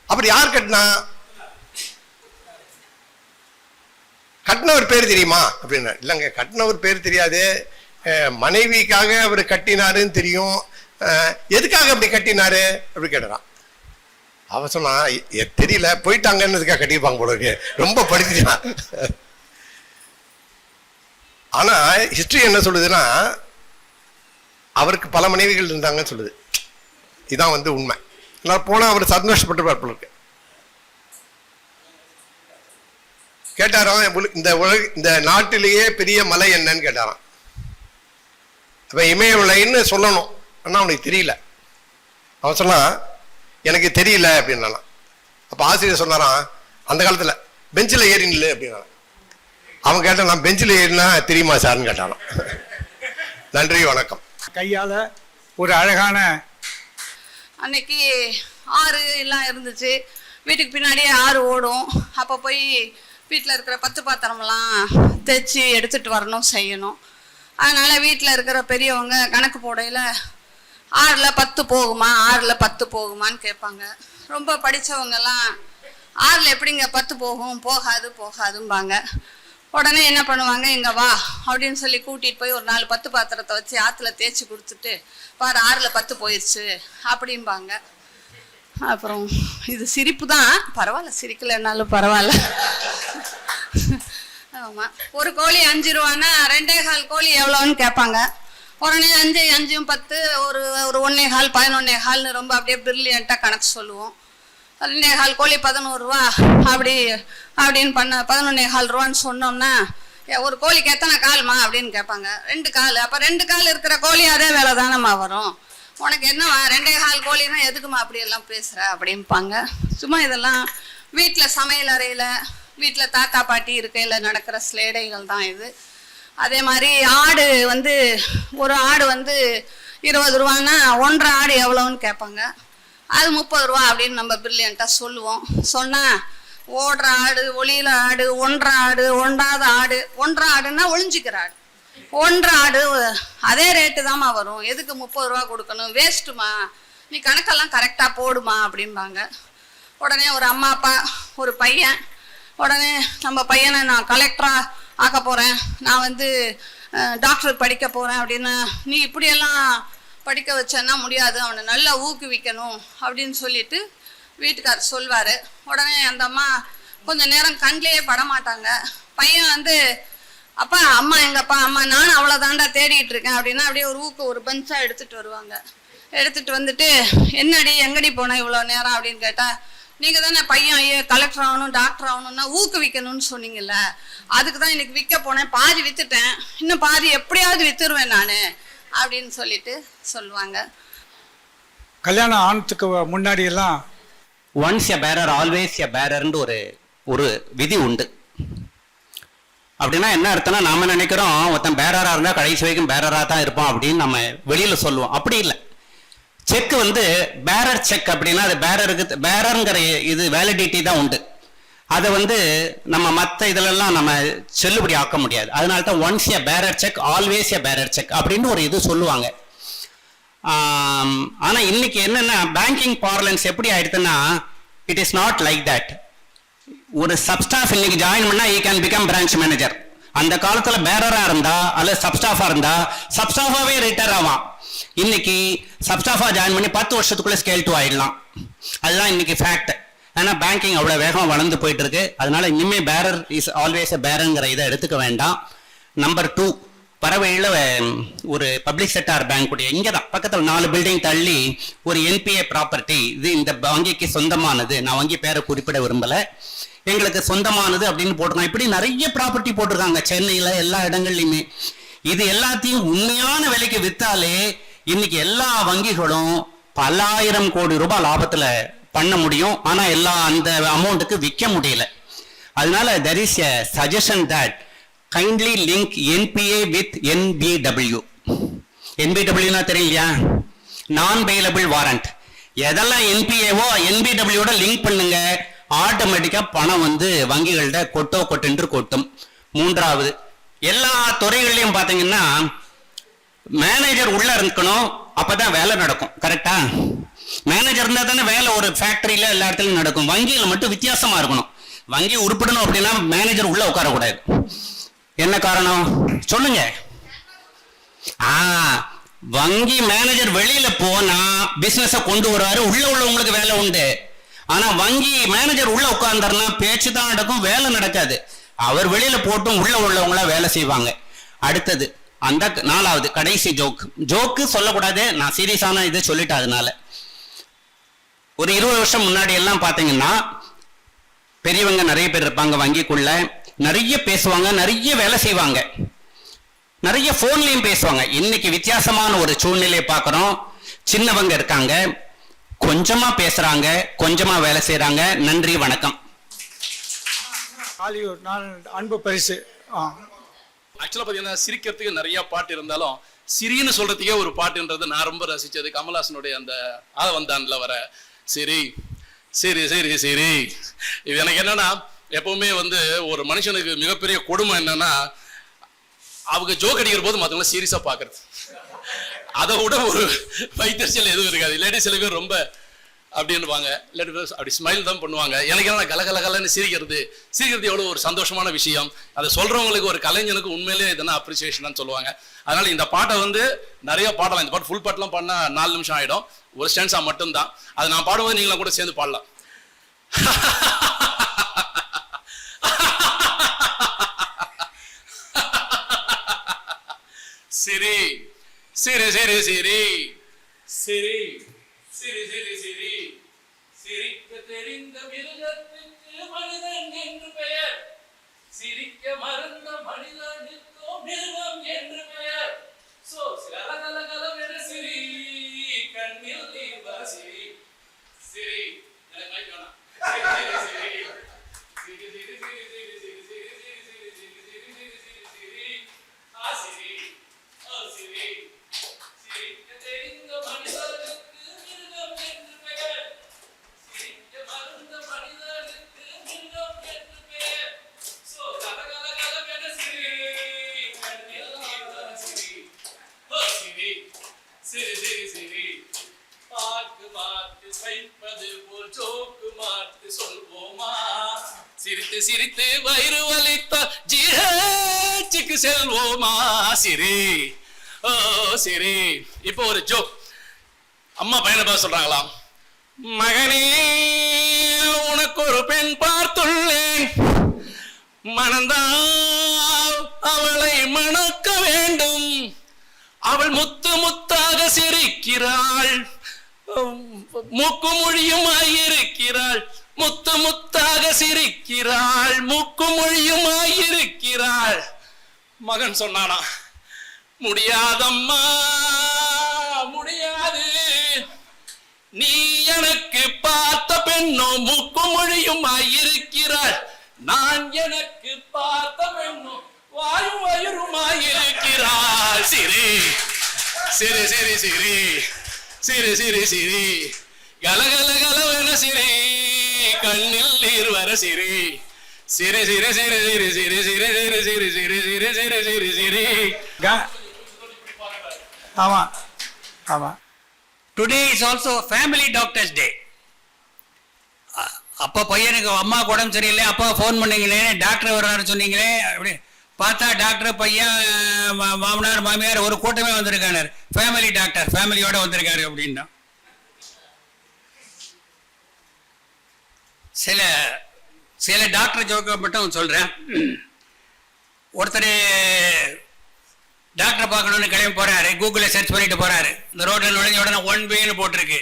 அப்புறம் யார் கட்டினா, கட்டினவர் பேர் தெரியுமா அப்படின்னா. இல்லைங்க கட்டினவர் பேர் தெரியாது, மனைவிக்காக அவர் கட்டினாருன்னு தெரியும். எதுக்காக அப்படி கட்டினாரு அப்படி கேட்டான். அவ சொன்னா தெரியல, போயிட்டாங்கன்னதுக்காக கட்டியிருப்பாங்க போல இருக்கு, ரொம்ப படிச்சுட்டான். ஆனா ஹிஸ்டரி என்ன சொல்லுதுன்னா அவருக்கு பல மனைவிகள் இருந்தாங்கன்னு சொல்லுது. இதான் வந்து உண்மை. நான் போனா அவர் சந்தோஷப்பட்டு போல இருக்கு. கேட்டாராம், இந்த நாட்டிலேயே பெரிய மலை என்னன்னு கேட்டாராம். அப்ப இமயமலைன்னு சொல்லணும், ஆனா அவனுக்கு தெரியல. அவன் சொன்னா எனக்கு தெரியல அப்படின்னா. அப்ப ஆசிரியர் சொன்னாராம், அந்த காலத்துல பெஞ்சில் ஏறினு அப்படின்னா. அவன் கேட்டான், நான் பெஞ்சில் ஏறினா தெரியுமா சார்ன்னு கேட்டானான். நன்றி, வணக்கம்.
கையால் ஒரு அழகான
அன்னைக்கு ஆறு எல்லாம் இருந்துச்சு. வீட்டுக்கு பின்னாடியே ஆறு ஓடும். அப்போ போய் வீட்டில் இருக்கிற பத்து பாத்திரமெல்லாம் தைச்சி எடுத்துகிட்டு வரணும், செய்யணும். அதனால் வீட்டில் இருக்கிற பெரியவங்க கணக்கு போடையில் 6ல் 10 போகுமா, 6ல் 10 போகுமான்னு கேட்பாங்க. ரொம்ப படித்தவங்கெல்லாம் 6ல் எப்படிங்க 10 போகும், போகாதும்பாங்க. உடனே என்ன பண்ணுவாங்க, இங்கே வா அப்படின்னு சொல்லி கூட்டிகிட்டு போய் ஒரு 4 10 பாத்திரத்தை வச்சு ஆற்றுல தேய்ச்சி கொடுத்துட்டு, பாரு 6ல் 10 போயிடுச்சு அப்படிம்பாங்க. அப்புறம் இது சிரிப்பு தான், பரவாயில்ல, சிரிக்கலைன்னாலும் பரவாயில்ல. ஆமாம், ஒரு கோழி 5 ரூபான்னா 2.25 கோழி எவ்வளோன்னு கேட்பாங்க. உடனே 5 5 10 ஒரு 1.25 11.25 ரொம்ப அப்படியே பிரில்லியண்ட்டாக கணக்கு சொல்லுவோம். 2.25 கோழி 11 ரூபா அப்படின்னு பண்ண 11.25 ரூபான்னு சொன்னோம்னா, ஒரு கோழிக்கு எத்தனை கால்மா அப்படின்னு கேட்பாங்க. 2 கால். அப்போ 2 கால் இருக்கிற கோழி அதே வேலை தானம்மா வரும். உனக்கு என்னவா 2.25 கோழின்னா எதுக்குமா அப்படியெல்லாம் பேசுகிற அப்படிம்பாங்க. சும்மா இதெல்லாம் வீட்டில் சமையல் அறையில், வீட்டில் தாத்தா பாட்டி இருக்கையில் நடக்கிற ஸ்லேடைகள் தான் இது. அதே மாதிரி ஆடு வந்து ஒரு ஆடு வந்து 20 ரூபான்னா 1.5 ஆடு எவ்வளோன்னு கேட்பாங்க. அது 30 ரூபா அப்படின்னு நம்ம பிரில்லியண்ட்டாக சொல்லுவோம். சொன்னால் ஓடுற ஆடு, ஒளியில ஆடு, 1.5 ஆடு, 1.5 ஆடு, 1.5 ஆடுன்னா ஒளிஞ்சிக்கிற ஆடு, 1.5 ஆடு அதே ரேட்டு தாம்மா வரும், எதுக்கு 30 ரூபா கொடுக்கணும், வேஸ்ட்டுமா, நீ கணக்கெல்லாம் கரெக்டாக போடுமா அப்படிம்பாங்க. உடனே ஒரு அம்மா அப்பா ஒரு பையன், உடனே நம்ம பையனை நான் கலெக்டராக ஆக்க போகிறேன், நான் வந்து டாக்டர் படிக்க போகிறேன் அப்படின்னா, நீ இப்படியெல்லாம் படிக்க வச்சேன்னா முடியாது, அவனை நல்லா ஊக்குவிக்கணும் அப்படின்னு சொல்லிட்டு வீட்டுக்காரர் சொல்வார். உடனே அந்த அம்மா கொஞ்சம் நேரம் கண்ணிலேயே படமாட்டாங்க. பையன் வந்து, அப்பா அம்மா எங்கப்பா, அம்மா நானும் அவ்வளோதாண்டா தேடிட்டு இருக்கேன் அப்படின்னா அப்படியே ஒரு பஞ்சாக எடுத்துகிட்டு வருவாங்க. எடுத்துகிட்டு வந்துட்டு, என்னடி எங்கடி போனேன் இவ்வளோ நேரம் அப்படின்னு கேட்டால், நீங்கள் தானே பையன் கலெக்டர் ஆகணும் டாக்டர் ஆகணும்னா ஊக்குவிக்கணும்னு சொன்னீங்கல்ல, அதுக்கு தான் இன்னைக்கு விற்க போனேன், பாதி விற்றுட்டேன், இன்னும் பாதி எப்படியாவது விற்றுருவேன் நான் அப்படின்னு சொல்லிட்டு சொல்லுவாங்க.
கல்யாணம் ஆனதுக்கு முன்னாடி எல்லாம்
once a bearer always a பேரர்னு ஒரு விதி உண்டு. அப்படின்னா என்ன அர்த்தம்னா, நாம நினைக்கிறோம் ஒருத்தன் பேரராக இருந்தால் கடைசி வரைக்கும் பேரராக தான் இருப்பான் அப்படின்னு நம்ம வெளியில சொல்லுவோம். அப்படி இல்லை. செக் வந்து பேரர் செக் அப்படின்னா அது பேரருங்கிற இது வேலிடிட்டி தான் உண்டு. அதை வந்து நம்ம மற்ற இதிலெல்லாம் நம்ம செல்லுபடி ஆக்க முடியாது. அதனால தான் once a bearer check always a bearer check அப்படின்னு ஒரு இது சொல்லுவாங்க. ஆனால் இன்னைக்கு என்னன்னா, பேங்கிங் பார்லன்ஸ் எப்படி ஆயிடுதுன்னா, it is not like that. ஒரு சப்ஸ்டாஃப் இன்னைக்கு ஜாயின் பண்ணா he can become branch manager. அந்த காலத்துல பேரரா இருந்தா அல்லது சப்ஸ்டாஃபா இருந்தா சப்ஸ்டாஃபாவே ரிட்டையர் ஆவான். இன்னைக்கு சப்ஸ்டாஃபா ஜாயின் பண்ணி 10 வருஷத்துக்குள்ள ஸ்கேல் 2 ஆயிடலாம். அதுதான் இன்னைக்கு ஃபேக்ட். ஏன்னா பேங்கிங் அவ்வளோ வேகமாக வளர்ந்து போயிட்டு இருக்கு. அதனால இனிமே பேரர் இஸ் ஆல்வேஸ் பேரருங்கிற இதை எடுத்துக்க வேண்டாம். நம்பர் 2, பறவையில் ஒரு பப்ளிக் செக்டார் பேங்க் உடைய இங்கே தான் பக்கத்தில் 4 பில்டிங் தள்ளி ஒரு என்பிஏ ப்ராப்பர்ட்டி, இது இந்த வங்கிக்கு சொந்தமானது, நான் வங்கி பேரை குறிப்பிட விரும்பலை, எங்களுக்கு சொந்தமானது அப்படின்னு போட்டிருக்காங்க. இப்படி நிறைய ப்ராப்பர்ட்டி போட்டிருக்காங்க சென்னையில் எல்லா இடங்கள்லையுமே. இது எல்லாத்தையும் உண்மையான விலைக்கு வித்தாலே இன்னைக்கு எல்லா வங்கிகளும் பல ஆயிரம் கோடி ரூபாய் லாபத்தில் பண்ண முடியும். ஆனால் எல்லா அந்த அமௌண்ட்டுக்கு விற்க முடியல. அதனால there is a suggestion that kindly link NPA with NBW. NBW தெரியலையா? நான் பெயிலபிள் வாரண்ட். எதெல்லாம் NPAவோ NBWட லிங்க் பண்ணுங்க, ஆட்டோமேட்டிக்கா பணம் வந்து வங்கிகள்ட கொட்டென்று கொட்டும். 3வது, எல்லா துறைகள்லையும் பார்த்தீங்கன்னா மேனேஜர் உள்ள இருக்கணும், அப்பதான் வேலை நடக்கும். கரெக்டா? மேனேஜர் இருந்தா தானே வேலை ஒரு ஃபேக்டரியில எல்லா இடத்துலையும் நடக்கும். வங்கியில் மட்டும் வித்தியாசமா இருக்கணும். வங்கி உருப்படணும் அப்படின்னா மேனேஜர் உள்ள உட்காரக்கூடாது. என்ன காரணம் சொல்லுங்க? வங்கி மேனேஜர் வெளியில போனா பிசினஸ கொண்டு வருவாரு, உள்ள உள்ளவங்களுக்கு வேலை உண்டு. ஆனா வங்கி மேனேஜர் உள்ள உட்கார்ந்தாருன்னா பேச்சு தான் நடக்கும், வேலை நடக்காது. அவர் வெளியில போட்டும் உள்ள உள்ளவங்களா வேலை செய்வாங்க. அடுத்தது அந்த 4வது கடைசி ஜோக்கு சொல்லக்கூடாது, நான் சீரியஸான இதை சொல்லிட்டேன். அதனால ஒரு 20 வருஷம் முன்னாடி எல்லாம் பாத்தீங்கன்னா பெரியவங்க நிறைய பேர் இருப்பாங்க, வங்கிக்குள்ள நிறைய பேசுவாங்க, நிறைய வேலை செய்வாங்க, நிறைய போன்லயும் பேசுவாங்க. இன்னைக்கு வித்தியாசமான ஒரு சூழ்நிலையை பார்க்கிறோம். சின்னவங்க இருக்காங்க, கொஞ்சமா பேசுறாங்க, கொஞ்சமா வேலை செய்யறாங்க. நன்றி, வணக்கம்.
ஹாலிவுட் நான் அன்பு பரிசு.
ஆக்சுவலாக பார்த்தீங்கன்னா சிரிக்கிறதுக்கு நிறைய பாட்டு இருந்தாலும் சிரின்னு சொல்றதுக்கே ஒரு பாட்டுன்றது நான் ரொம்ப ரசிச்சது கமல்ஹாசனுடைய அந்த வந்தான்ல வர சிரி சரி சரி சரி. இது எனக்கு என்னன்னா எப்பவுமே வந்து ஒரு மனுஷனுக்கு மிகப்பெரிய கொடுமை என்னன்னா அவங்க ஜோக் அடிக்கிற போது மற்றவங்கள சீரியஸா பாக்குறது. அதை விட ஒரு வைத்தறிச்சல் எதுவும் இருக்காது. இல்லாட்டி சில பேர் ரொம்ப அப்படின்னுவாங்க, இல்லாட்டி அப்படி ஸ்மைல் தான் பண்ணுவாங்க. எனக்கு என்ன கலகலன்னு சிரிக்கிறது எவ்வளோ ஒரு சந்தோஷமான விஷயம். அதை சொல்றவங்களுக்கு ஒரு கலைஞனுக்கு உண்மையிலேயே இதெல்லாம் அப்ரிசியேஷன் சொல்லுவாங்க. அதனால இந்த பாட்டை வந்து நிறைய பாடலாம். இந்த பாட்டு ஃபுல் பாட்டெல்லாம் பாடினா 4 நிமிஷம் ஆயிடும், ஒரு ஸ்டான்ஸா மட்டும்தான். அது நான் பாடும்போது நீங்களும் கூட சேர்ந்து பாடலாம். சிரி சிரி சிரி சிரி சிரி சிரி சிரி சிரி சிரிக்க தெரிந்த மிருகத்துக்கு மனிதன் என்று பெயர், சிரிக்க மறந்த மனிதனுக்கு மிருகம் என்று பெயர். சோ கலகலகலவென சிரி கண்ணில் நீர் வர சிரி சிரி சிரித்து சிரித்து வயிறு வலித்த ஜிஹேச்சுக்கு செல்வோமா சிரி ஓ சிரி. இப்போ ஒரு ஜோக். அம்மா பையனை பார்த்து சொல்றாங்களாம், மகனே உனக்கு ஒரு பெண் பார்த்துள்ளேன், மணந்தால் அவளை மணக்க வேண்டும், அவள் முத்து முத்தாக சிரிக்கிறாள், மூக்கு மொழியுமாயிருக்கிறாள், முத்து முத்தாக சிரிக்கிறாள், மூக்கு மொழியுமாயிருக்கிறாள். மகன் சொன்னானா, முடியாதம்மா முடியாது, நீ எனக்கு பார்த்த பெண்ணோ மூக்கு மொழியுமாயிருக்கிறாள், நான் எனக்கு பார்த்த பெண்ணோ வாயும் வயிறுமாயிருக்கிறாள். சிரி சிரி சிரி சிரி சிரி சிரி சிரி கலகல கலவென சிரி கண்ணில் நீர் வர சிரி சிரி சிரி சிரி சிரி சிரி சிரி சிரி சிரி சிரி சிரி சிரி சிரி.
ஆமா ஆமா.
Today is also family doctors டே. அப்பா பையனுக்கு அம்மாவுக்கு உடம்பு சரியில்லை, அப்பா ஃபோன் பண்ணீங்களே, டாக்டர் வர்றாரு சொன்னீங்களே, அப்படி பார்த்தா டாக்டர் பையன் மாமனார் மாமியார் ஒரு கூட்டமே வந்திருக்காரு, ஃபேமிலி டாக்டர் ஃபேமிலியோட வந்திருக்காரு அப்படின்னா. சில டாக்டர் ஜோக்க மட்டும் சொல்றேன். ஒருத்தர் டாக்டரை பார்க்கணுன்னு கிளம்பி போறாரு, கூகுளில் சர்ச் பண்ணிட்டு போறாரு. இந்த ரோட்டில் நுழைஞ்ச உடனே 1 வேன்னு போட்டிருக்கு,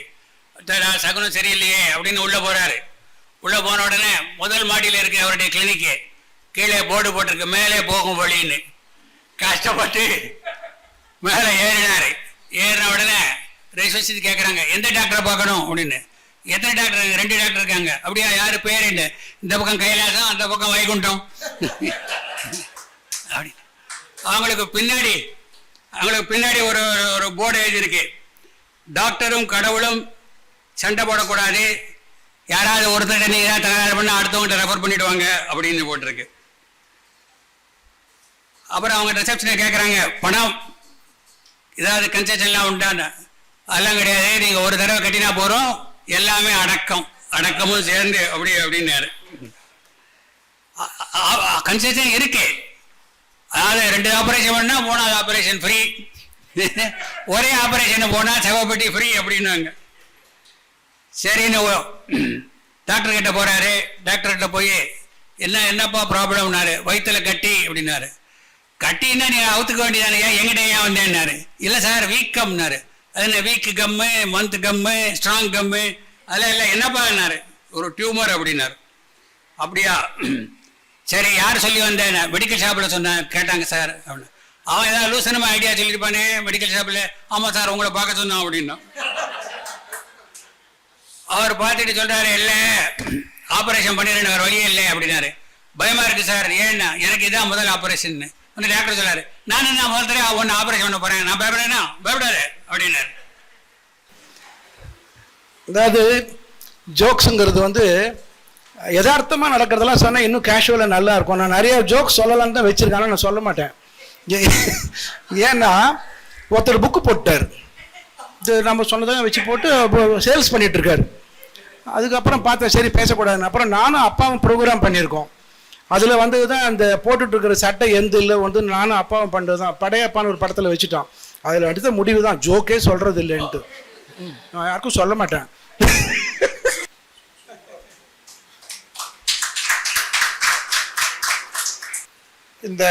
சகுனம் சரியில்லையே அப்படின்னு உள்ள போறாரு. உள்ள போன உடனே முதல் மாடியில் இருக்கு அவருடைய கிளினிக்கு, கீழே போர்டு போட்டிருக்கு மேலே போகும் வழின்னு. கஷ்டப்பட்டு மேலே ஏறினாரு. ஏறின உடனே ரிசப்ஷன் கேட்குறாங்க, எந்த டாக்டரை பார்க்கணும் அப்படின்னு. எத்தனை டாக்டர்? 2 டாக்டர் இருக்காங்க. அப்படியா, யாரு பேர் என்ன? இந்த பக்கம் கைலாசம், அந்த பக்கம் வைகுண்டம். அப்படி அவங்களுக்கு பின்னாடி ஒரு போர்டு எழுதியிருக்கு, டாக்டரும் கடவுளும் சண்டை போடக்கூடாது, யாராவது ஒருத்தர் நீங்க தகராறு பண்ண அடுத்தவங்கிட்ட ரெஃபர் பண்ணிடுவாங்க அப்படின்னு போட்டிருக்கு. அப்புறம் அவங்க ரிசப்ஷனை கேட்குறாங்க, பணம் ஏதாவது கன்செஷன்லாம் உண்டான்னு. அதெல்லாம் கிடையாது, நீங்கள் ஒரு தடவை கட்டினா போகிறோம், எல்லாமே அடக்கமும் சேர்ந்து அப்படின்னாரு. கன்செஷன் இருக்கு, அதாவது 2 ஆபரேஷன் பண்ணால் 3வது ஆபரேஷன் ஃப்ரீ,
ஒரே ஆப்ரேஷன் போனால் சவப்பெட்டி ஃப்ரீ அப்படின்னாங்க. சரின்னு டாக்டர் கிட்ட போகிறாரு. டாக்டர்கிட்ட போய் என்னப்பா ப்ராப்ளம்னாரு. வயிற்றுல கட்டி அப்படின்னாரு. கட்டின்னா நீங்கள் அவுத்துக்க வேண்டியதானே, எங்கிட்ட ஏன் வந்தேன்னாரு. இல்லை சார் வீக்கம்னாரு. அது என்ன வீக்கு கம்மு, மந்த் கம்மு, ஸ்ட்ராங் கம்மு அதெல்லாம் இல்லை, என்னப்பான்னாரு. ஒரு டியூமர் அப்படின்னாரு. அப்படியா, சரி யார் சொல்லி வந்தேன்? மெடிக்கல் ஷாப்பில் சொன்னேன். கேட்டாங்க சார் அப்படின்னு. அவன் ஏதாவது லூசனமாக ஐடியா சொல்லியிருப்பானே மெடிக்கல் ஷாப்பில். ஆமாம் சார் உங்களை பார்க்க சொன்னான் அப்படின்னா. அவர் பார்த்துட்டு சொல்கிறாரு, இல்லை ஆப்ரேஷன் பண்ணிடுறேன், வேறு வழியே இல்லை அப்படின்னாரு. பயமாக இருக்குது சார். ஏன்னா எனக்கு இதான் முதல் ஆப்ரேஷன். அந்த டாக்டர் சொல்லாரு, நான் என்ன முதல் தடவை ஒன்று ஆப்ரேஷன் பண்ண போகிறேன், நான் பயப்படேன்னா பயப்படாது அப்படின்னாரு.
அதாவது ஜோக்ஸுங்கிறது வந்து யதார்த்தமாக நடக்கிறதெல்லாம் சொன்னால் இன்னும் கேஷுவலாக நல்லா இருக்கும். நான் நிறைய ஜோக்ஸ் சொல்லலான்னு தான் வச்சுருக்கேன், ஆனால் நான் சொல்ல மாட்டேன். ஏன்னா ஒருத்தர் புக்கு போட்டார், இது நம்ம சொன்னதாக வச்சு போட்டு சேல்ஸ் பண்ணிகிட்ருக்காரு. அதுக்கப்புறம் பார்த்தேன் சரி பேசக்கூடாதுன்னு. அப்புறம் நானும் அப்பாவும் ப்ரோக்ராம் பண்ணியிருக்கோம். அதில் வந்து தான் அந்த போட்டுட்ருக்கிற சட்டை எந்த இல்லை வந்து நானும் அப்பாவும் பண்ணுறது தான். படையப்பான்னு ஒரு படத்தில் வச்சுட்டோம். அதில் அடுத்த முடிவு தான் ஜோக்கே சொல்கிறது இல்லைன்ட்டு. நான் யாருக்கும் சொல்ல மாட்டேன்.
இந்த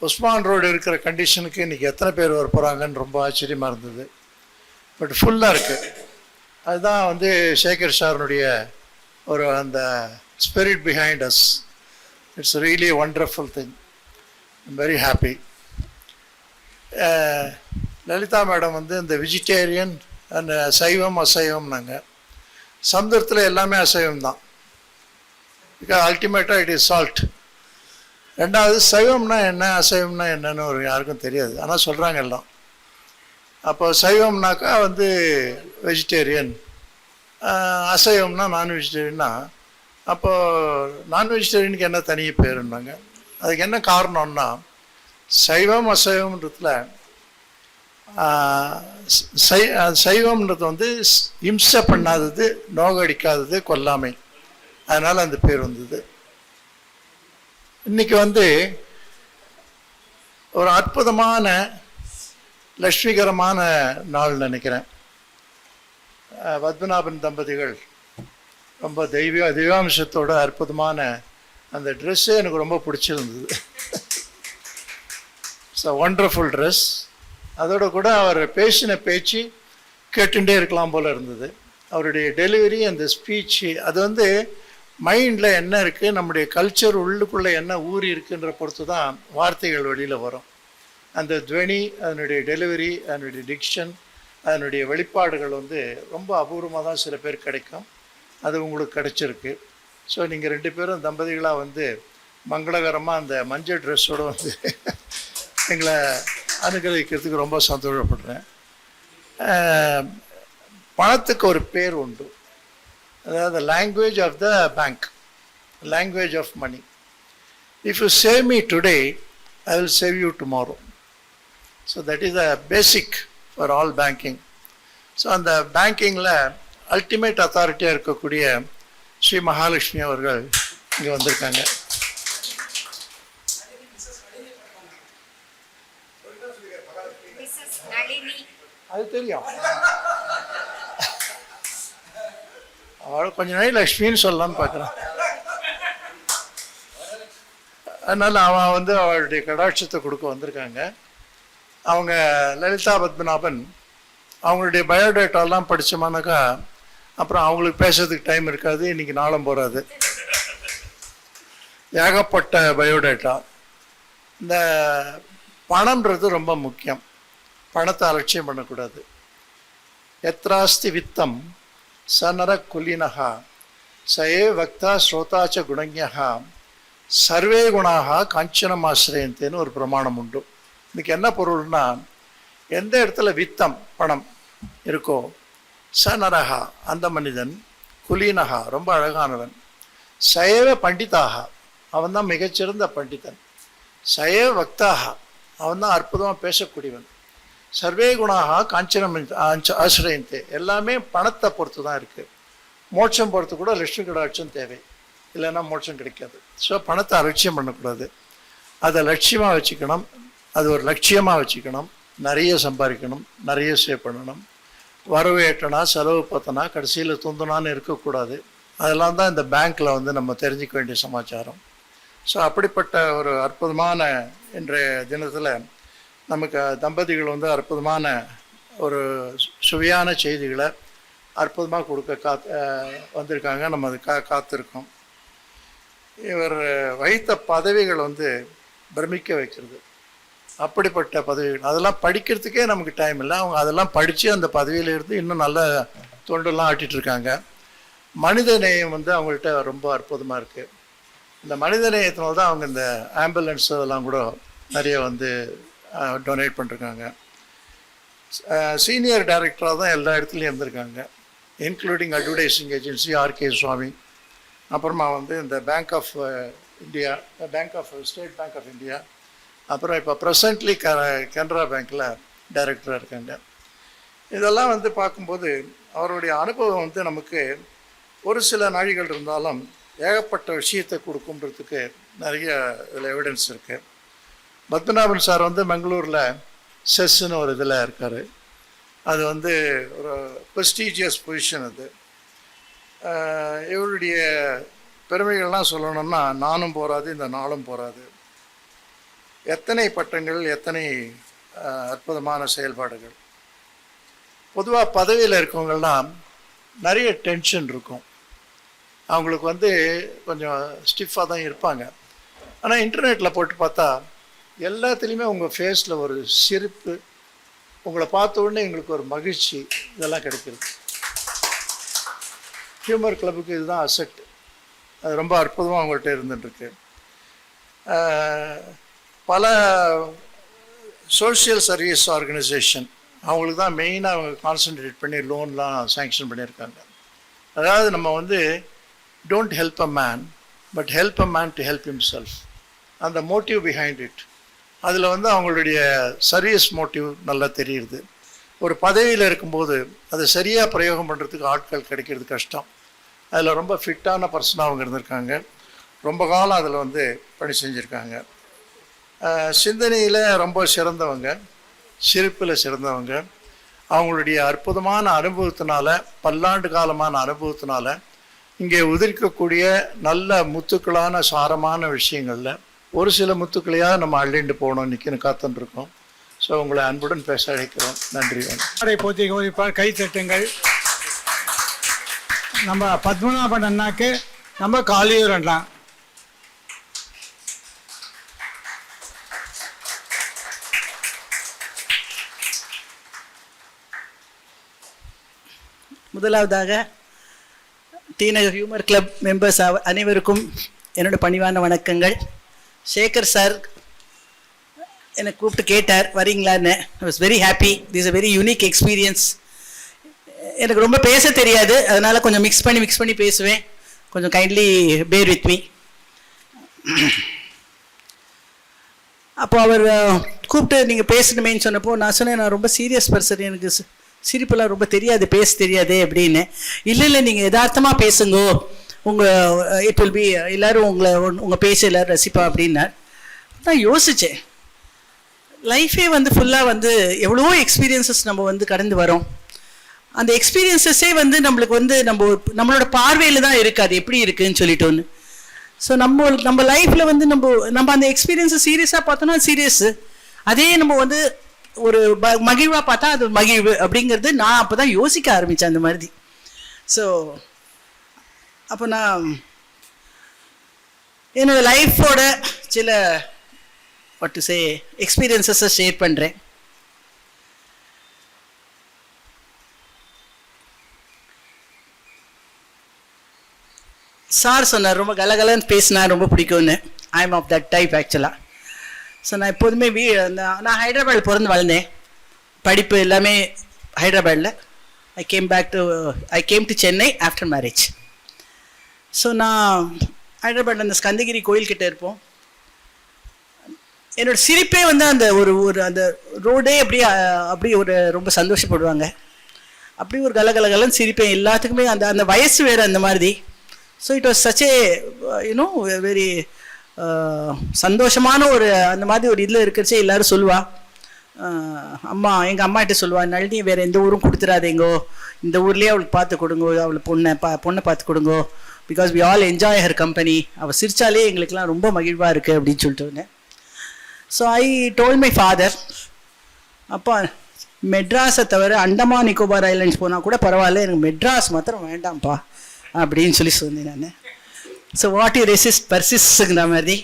உஸ்மான் ரோடு இருக்கிற கண்டிஷனுக்கு இன்றைக்கி எத்தனை பேர் வர போகிறாங்கன்னு ரொம்ப ஆச்சரியமாக இருந்தது. பட் ஃபுல்லாக இருக்குது. அதுதான் வந்து சேகர் சாருடைய ஒரு அந்த spirit behind as. It's really wonderful thing. I'm very happy. Lalitha madam வந்து இந்த வெஜிடேரியன் அண்ட் சைவம் அசைவம்னாங்க. சமுதிரத்தில் எல்லாமே அசைவம் தான். பிகாஸ் அல்டிமேட்டாக இட் இஸ் சால்ட். ரெண்டாவது சைவம்னா என்ன அசைவம்னா என்னன்னு ஒரு யாருக்கும் தெரியாது, ஆனால் சொல்கிறாங்க எல்லாம். அப்போ சைவம்னாக்கா வந்து வெஜிடேரியன், அசைவம்னா நான் வெஜிடேரியன்னா அப்போது நான் வெஜிடேரியனுக்கு என்ன தனி பேருன்னாங்க. அதுக்கு என்ன காரணம்னா சைவம் அசைவம்ன்றதுல சைவம்ன்றது வந்து இம்சை பண்ணாதது, நோகடிக்காதது, கொல்லாமை. அதனால் அந்த பேர் வந்தது. இன்றைக்கி வந்து ஒரு அற்புதமான லக்ஷ்மிகரமான நாள் நினைக்கிறேன். பத்மநாபன் தம்பதிகள் ரொம்ப தெய்வாம்சத்தோட அற்புதமான அந்த ட்ரெஸ்ஸே எனக்கு ரொம்ப பிடிச்சிருந்தது. It's a wonderful dress. அதோட கூட அவர் பேசின பேச்சு கேட்டுட்டே இருக்கலாம் போல் இருந்தது. அவருடைய டெலிவரி, அந்த ஸ்பீச்சு, அது வந்து மைண்டில் என்ன இருக்குது, நம்முடைய கல்ச்சர் உள்ளுக்குள்ளே என்ன ஊறி இருக்குன்ற பொறுத்து தான் வார்த்தைகள் வெளியில் வரும். அந்த துவனி, அதனுடைய டெலிவரி, அதனுடைய டிக்ஷன், அதனுடைய வெளிப்பாடுகள் வந்து ரொம்ப அபூர்வமாக தான் சில பேர் கிடைக்கும். அது உங்களுக்கு கிடைச்சிருக்கு. ஸோ நீங்கள் 2 பேரும் தம்பதிகளாக வந்து மங்களகரமாக அந்த மஞ்சள் ட்ரெஸ்ஸோடு வந்து எங்களை அனுகிரகிக்கிறதுக்கு ரொம்ப சந்தோஷப்படுறேன். பணத்துக்கு ஒரு பேர் உண்டு. அதாவது language of the bank, language of money. If you save me today, I will save you tomorrow. So that is a basic for all banking. So அந்த பேங்கிங்கில் அல்டிமேட் அத்தாரிட்டியாக இருக்கக்கூடிய ஸ்ரீ மகாலட்சுமி அவர்கள் இங்கே வந்திருக்காங்க. அது தெரியும். அவள் கொஞ்ச நாள் லக்ஷ்மின்னு சொல்லலான்னு பார்க்குறான். அதனால் அவன் வந்து அவளுடைய கடாட்சத்தை கொடுக்க வந்திருக்காங்க. அவங்க லலிதா பத்மநாபன் அவங்களுடைய பயோடேட்டாலாம் படித்தோம்னாக்கா அப்புறம் அவங்களுக்கு பேசுறதுக்கு டைம் இருக்காது. இன்றைக்கி நாளும் போகாது, ஏகப்பட்ட பயோடேட்டா. இந்த பணம்ன்றது ரொம்ப முக்கியம். பணத்தை அலட்சியம் பண்ணக்கூடாது. எத்ராஸ்தி வித்தம் சநர குலினஹா சயே வக்தா ஸ்ரோதாச்ச குணஞா சர்வே குணாக காஞ்சனமாசிரியந்தேன்னு ஒரு பிரமாணம் உண்டு. இதுக்கு என்ன பொருள்னா, எந்த இடத்துல வித்தம் பணம் இருக்கோ சநரஹா அந்த மனிதன், குலீனஹா ரொம்ப அழகானவன், சயவ பண்டிதாக அவன் தான் மிகச்சிறந்த பண்டிதன், சயவ வக்தாக அவன் தான் அற்புதமாக பேசக்கூடியவன், சர்வே குணாக காஞ்சனம் ஆசிரியந்தே எல்லாமே பணத்தை பொறுத்து தான் இருக்குது. மோட்சம் பொறுத்து கூட லட்சுமி கடாட்சம் தேவை, இல்லைன்னா மோட்சம் கிடைக்காது. ஸோ பணத்தை அலட்சியம் பண்ணக்கூடாது, அதை லட்சியமாக வச்சுக்கணும், அது ஒரு லட்சியமாக வச்சுக்கணும். நிறைய சம்பாதிக்கணும், நிறைய சேவ் பண்ணணும். வரவு ஏற்றனா செலவு பார்த்தனா கடைசியில் துந்தனான்னு இருக்கக்கூடாது. அதெல்லாம் தான் இந்த பேங்க்கில் வந்து நம்ம தெரிஞ்சிக்க வேண்டிய சமாச்சாரம். ஸோ அப்படிப்பட்ட ஒரு அற்புதமான இன்றைய தினத்தில் நமக்கு தம்பதிகள் வந்து அற்புதமான ஒரு சுவையான செய்திகளை அற்புதமாக கொடுக்க வந்திருக்காங்க. நம்ம அது காத்திருக்கோம். இவர் வைத்த பதவிகள் வந்து பிரமிக்க வைக்கிறது. அப்படிப்பட்ட பதவிகள் அதெல்லாம் படிக்கிறதுக்கே நமக்கு டைம் இல்லை. அவங்க அதெல்லாம் படித்து அந்த பதவியில் இருந்து இன்னும் நல்ல தொண்டெல்லாம் ஆட்டிகிட்ருக்காங்க. மனித நேயம் வந்து அவங்கள்ட்ட ரொம்ப அற்புதமாக இருக்குது. இந்த மனித நேயத்தினால தான் அவங்க இந்த ஆம்புலன்ஸ் அதெல்லாம் கூட நிறைய வந்து டொனேட் பண்ணிருக்காங்க. சீனியர் டைரக்டராக தான் எல்லா இடத்துலையும் இருந்திருக்காங்க, including advertising agency RK Swamy. அப்புறமா வந்து இந்த Bank of India, State Bank of India, அப்புறம் இப்போ ப்ரெசன்ட்லி கனரா பேங்க்கில் டைரக்டராக இருக்காங்க. இதெல்லாம் வந்து பார்க்கும்போது அவருடைய அனுபவம் வந்து நமக்கு ஒரு சில நாழிகள் இருந்தாலும் ஏகப்பட்ட விஷயத்தை கொடுக்குன்றதுக்கு நிறைய இதில் எவிடன்ஸ் இருக்குது. பத்மநாபன் சார் வந்து பெங்களூரில் செஸ்ன்னு ஒரு இதில் இருக்கார். அது வந்து ஒரு ப்ரெஸ்டீஜியஸ் பொசிஷன். அது இவருடைய பெருமைகள்லாம் சொல்லணும்னா நானும் போகாது, இந்த நாளும் போகாது. எத்தனை பட்டங்கள், எத்தனை அற்புதமான செயல்பாடுகள். பொதுவாக பதவியில் இருக்கவங்கள்லாம் நிறைய டென்ஷன் இருக்கும். அவங்களுக்கு வந்து கொஞ்சம் ஸ்டிஃபாக தான் இருப்பாங்க. ஆனால் இன்டர்நெட்டில் போட்டு பார்த்தா எல்லாத்துலேயுமே உங்கள் ஃபேஸில் ஒரு சிரிப்பு, உங்களை பார்த்த உடனே எங்களுக்கு ஒரு மகிழ்ச்சி, இதெல்லாம் கிடைக்கிறது. ஹியூமர் கிளப்புக்கு இதுதான் அசெட். அது ரொம்ப அற்புதமாக அவங்கள்ட்ட இருந்துட்டுருக்கு. பல சோஷியல் சர்வீஸ் ஆர்கனைசேஷன் அவங்களுக்கு தான் மெயினாக அவங்க கான்சன்ட்ரேட் பண்ணி லோன்லாம் சேங்ஷன் பண்ணியிருக்காங்க. அதாவது நம்ம வந்து don't help a man but help a man to help himself. அந்த மோட்டிவ் பிஹைண்ட் இட், அதில் வந்து அவங்களுடைய சர்வீஸ் மோட்டிவ் நல்லா தெரியுது. ஒரு பதவியில் இருக்கும்போது அதை சரியாக பிரயோகம் பண்ணுறதுக்கு ஆட்கள் கிடைக்கிறது கஷ்டம். அதில் ரொம்ப ஃபிட்டான பர்சனாக அவங்க இருந்திருக்காங்க. ரொம்ப காலம் அதில் வந்து பணி செஞ்சுருக்காங்க. சிந்தனையில் ரொம்ப சிறந்தவங்க, சிரிப்பில் சிறந்தவங்க. அவங்களுடைய அற்புதமான அனுபவத்தினால, பல்லாண்டு காலமான அனுபவத்தினால இங்கே உதிர்க்கக்கூடிய நல்ல முத்துக்களான சாரமான விஷயங்களில் ஒரு சில முத்துக்களையாக நம்ம அள்ளிண்டு போகணும் இன்றைக்கின்னு காத்துருக்கோம். ஸோ உங்களை அன்புடன் பேச அழைக்கிறோம். நன்றி.
போத்தி கை தட்டுங்கள். நம்ம பத்மநாபன் அண்ணாக்கு நம்ம காளியூர் அண்ணா.
முதலாவதாக டிநகர் ஹியூமர் கிளப் மெம்பர்ஸ் அனைவருக்கும் என்னோட பணிவான வணக்கங்கள். சேகர் சார் என்னை கூப்பிட்டு கேட்டார் வரீங்களான்னு. I was very happy. This a very unique experience. எனக்கு ரொம்ப பேச தெரியாது, அதனால் கொஞ்சம் மிக்ஸ் பண்ணி பேசுவேன். கொஞ்சம் கைண்ட்லி பேர் வித் மீ. அப்போ அவர் கூப்பிட்டு நீங்கள் பேசணுமேன்னு சொன்னப்போ நான் சொன்னேன், நான் ரொம்ப சீரியஸ் பர்சன், எனக்கு சிரிப்பெல்லாம் ரொம்ப தெரியாது, பேச தெரியாது அப்படின்னு. இல்லை நீங்கள் யதார்த்தமாக பேசுங்கோ, உங்கள் இட் வில் பி, எல்லோரும் உங்கள் பேச எல்லோரும் ரசிப்பா அப்படின்னார். நான் யோசித்தேன், லைஃபே வந்து ஃபுல்லாக வந்து எவ்வளோ எக்ஸ்பீரியன்ஸஸ் நம்ம வந்து கடந்து வரோம். அந்த எக்ஸ்பீரியன்ஸஸே வந்து நம்மளுக்கு வந்து நம்மளோட பார்வையில் தான் இருக்குது அது எப்படி இருக்குதுன்னு சொல்லிட்டோன்னு. ஸோ நம்ம லைஃப்பில் வந்து நம்ம அந்த எக்ஸ்பீரியன்ஸை சீரியஸாக பார்த்தோன்னா சீரியஸு, அதே நம்ம வந்து ஒரு மகிழ்வாக பார்த்தா அது மகிழ்வு அப்படிங்கிறது நான் அப்போ தான் யோசிக்க ஆரம்பித்தேன் அந்த மாதிரி. ஸோ அப்போ நான் என்னோடய லைஃபோட சில வாட் டு சே எக்ஸ்பீரியன்ஸஸை ஷேர் பண்ணுறேன். சார் சொன்னார் ரொம்ப கலகலன்னு பேசினா ரொம்ப பிடிக்கும்னு. I am of that type ஆக்சுவலாக. ஸோ நான் எப்போதுமே நான் ஹைதராபாத்தில் பிறந்து வளர்ந்தேன். படிப்பு எல்லாமே ஹைதராபாத்தில். I came to Chennai after marriage. So நான் ஹைதராபாத்தில் அந்த ஸ்கந்தகிரி கோயில்கிட்ட இருப்போம். என்னோடய சிரிப்பே வந்து அந்த ஒரு அந்த ரோடே அப்படி ஒரு ரொம்ப சந்தோஷப்படுவாங்க. அப்படி ஒரு கலகலகலன்னு சிரிப்பேன் எல்லாத்துக்குமே. அந்த வயசு வேறு அந்த மாதிரி. So it was such a you know very சந்தோஷமான ஒரு அந்த மாதிரி ஒரு இதில் இருக்கிறச்சே எல்லோரும் சொல்லுவா. அம்மா எங்கள் அம்மாகிட்ட சொல்லுவாள், நளினி வேறு எந்த ஊரும் கொடுத்துடாதீங்கோ, இந்த ஊர்லேயே அவளுக்கு பார்த்து கொடுங்கோ, அவளுக்கு பொண்ணை பார்த்து கொடுங்கோ, because we all enjoy her company, அவள் சிரிச்சாலே எங்களுக்கெல்லாம் ரொம்ப மகிழ்வாக இருக்குது அப்படின்னு சொல்லிட்டு. So I told my father, அப்பா மெட்ராஸை தவிர அண்டமான் நிக்கோபார் ஐலண்ட்ஸ் போனால் கூட பரவாயில்ல, எனக்கு மெட்ராஸ் மாத்திரம் வேண்டாம்ப்பா அப்படின்னு சொல்லி சொன்னேன் நான். ஸோ வாட் யூ ரெசிஸ்ட் பர்சிஸ்ட்ங்கிற மாதிரி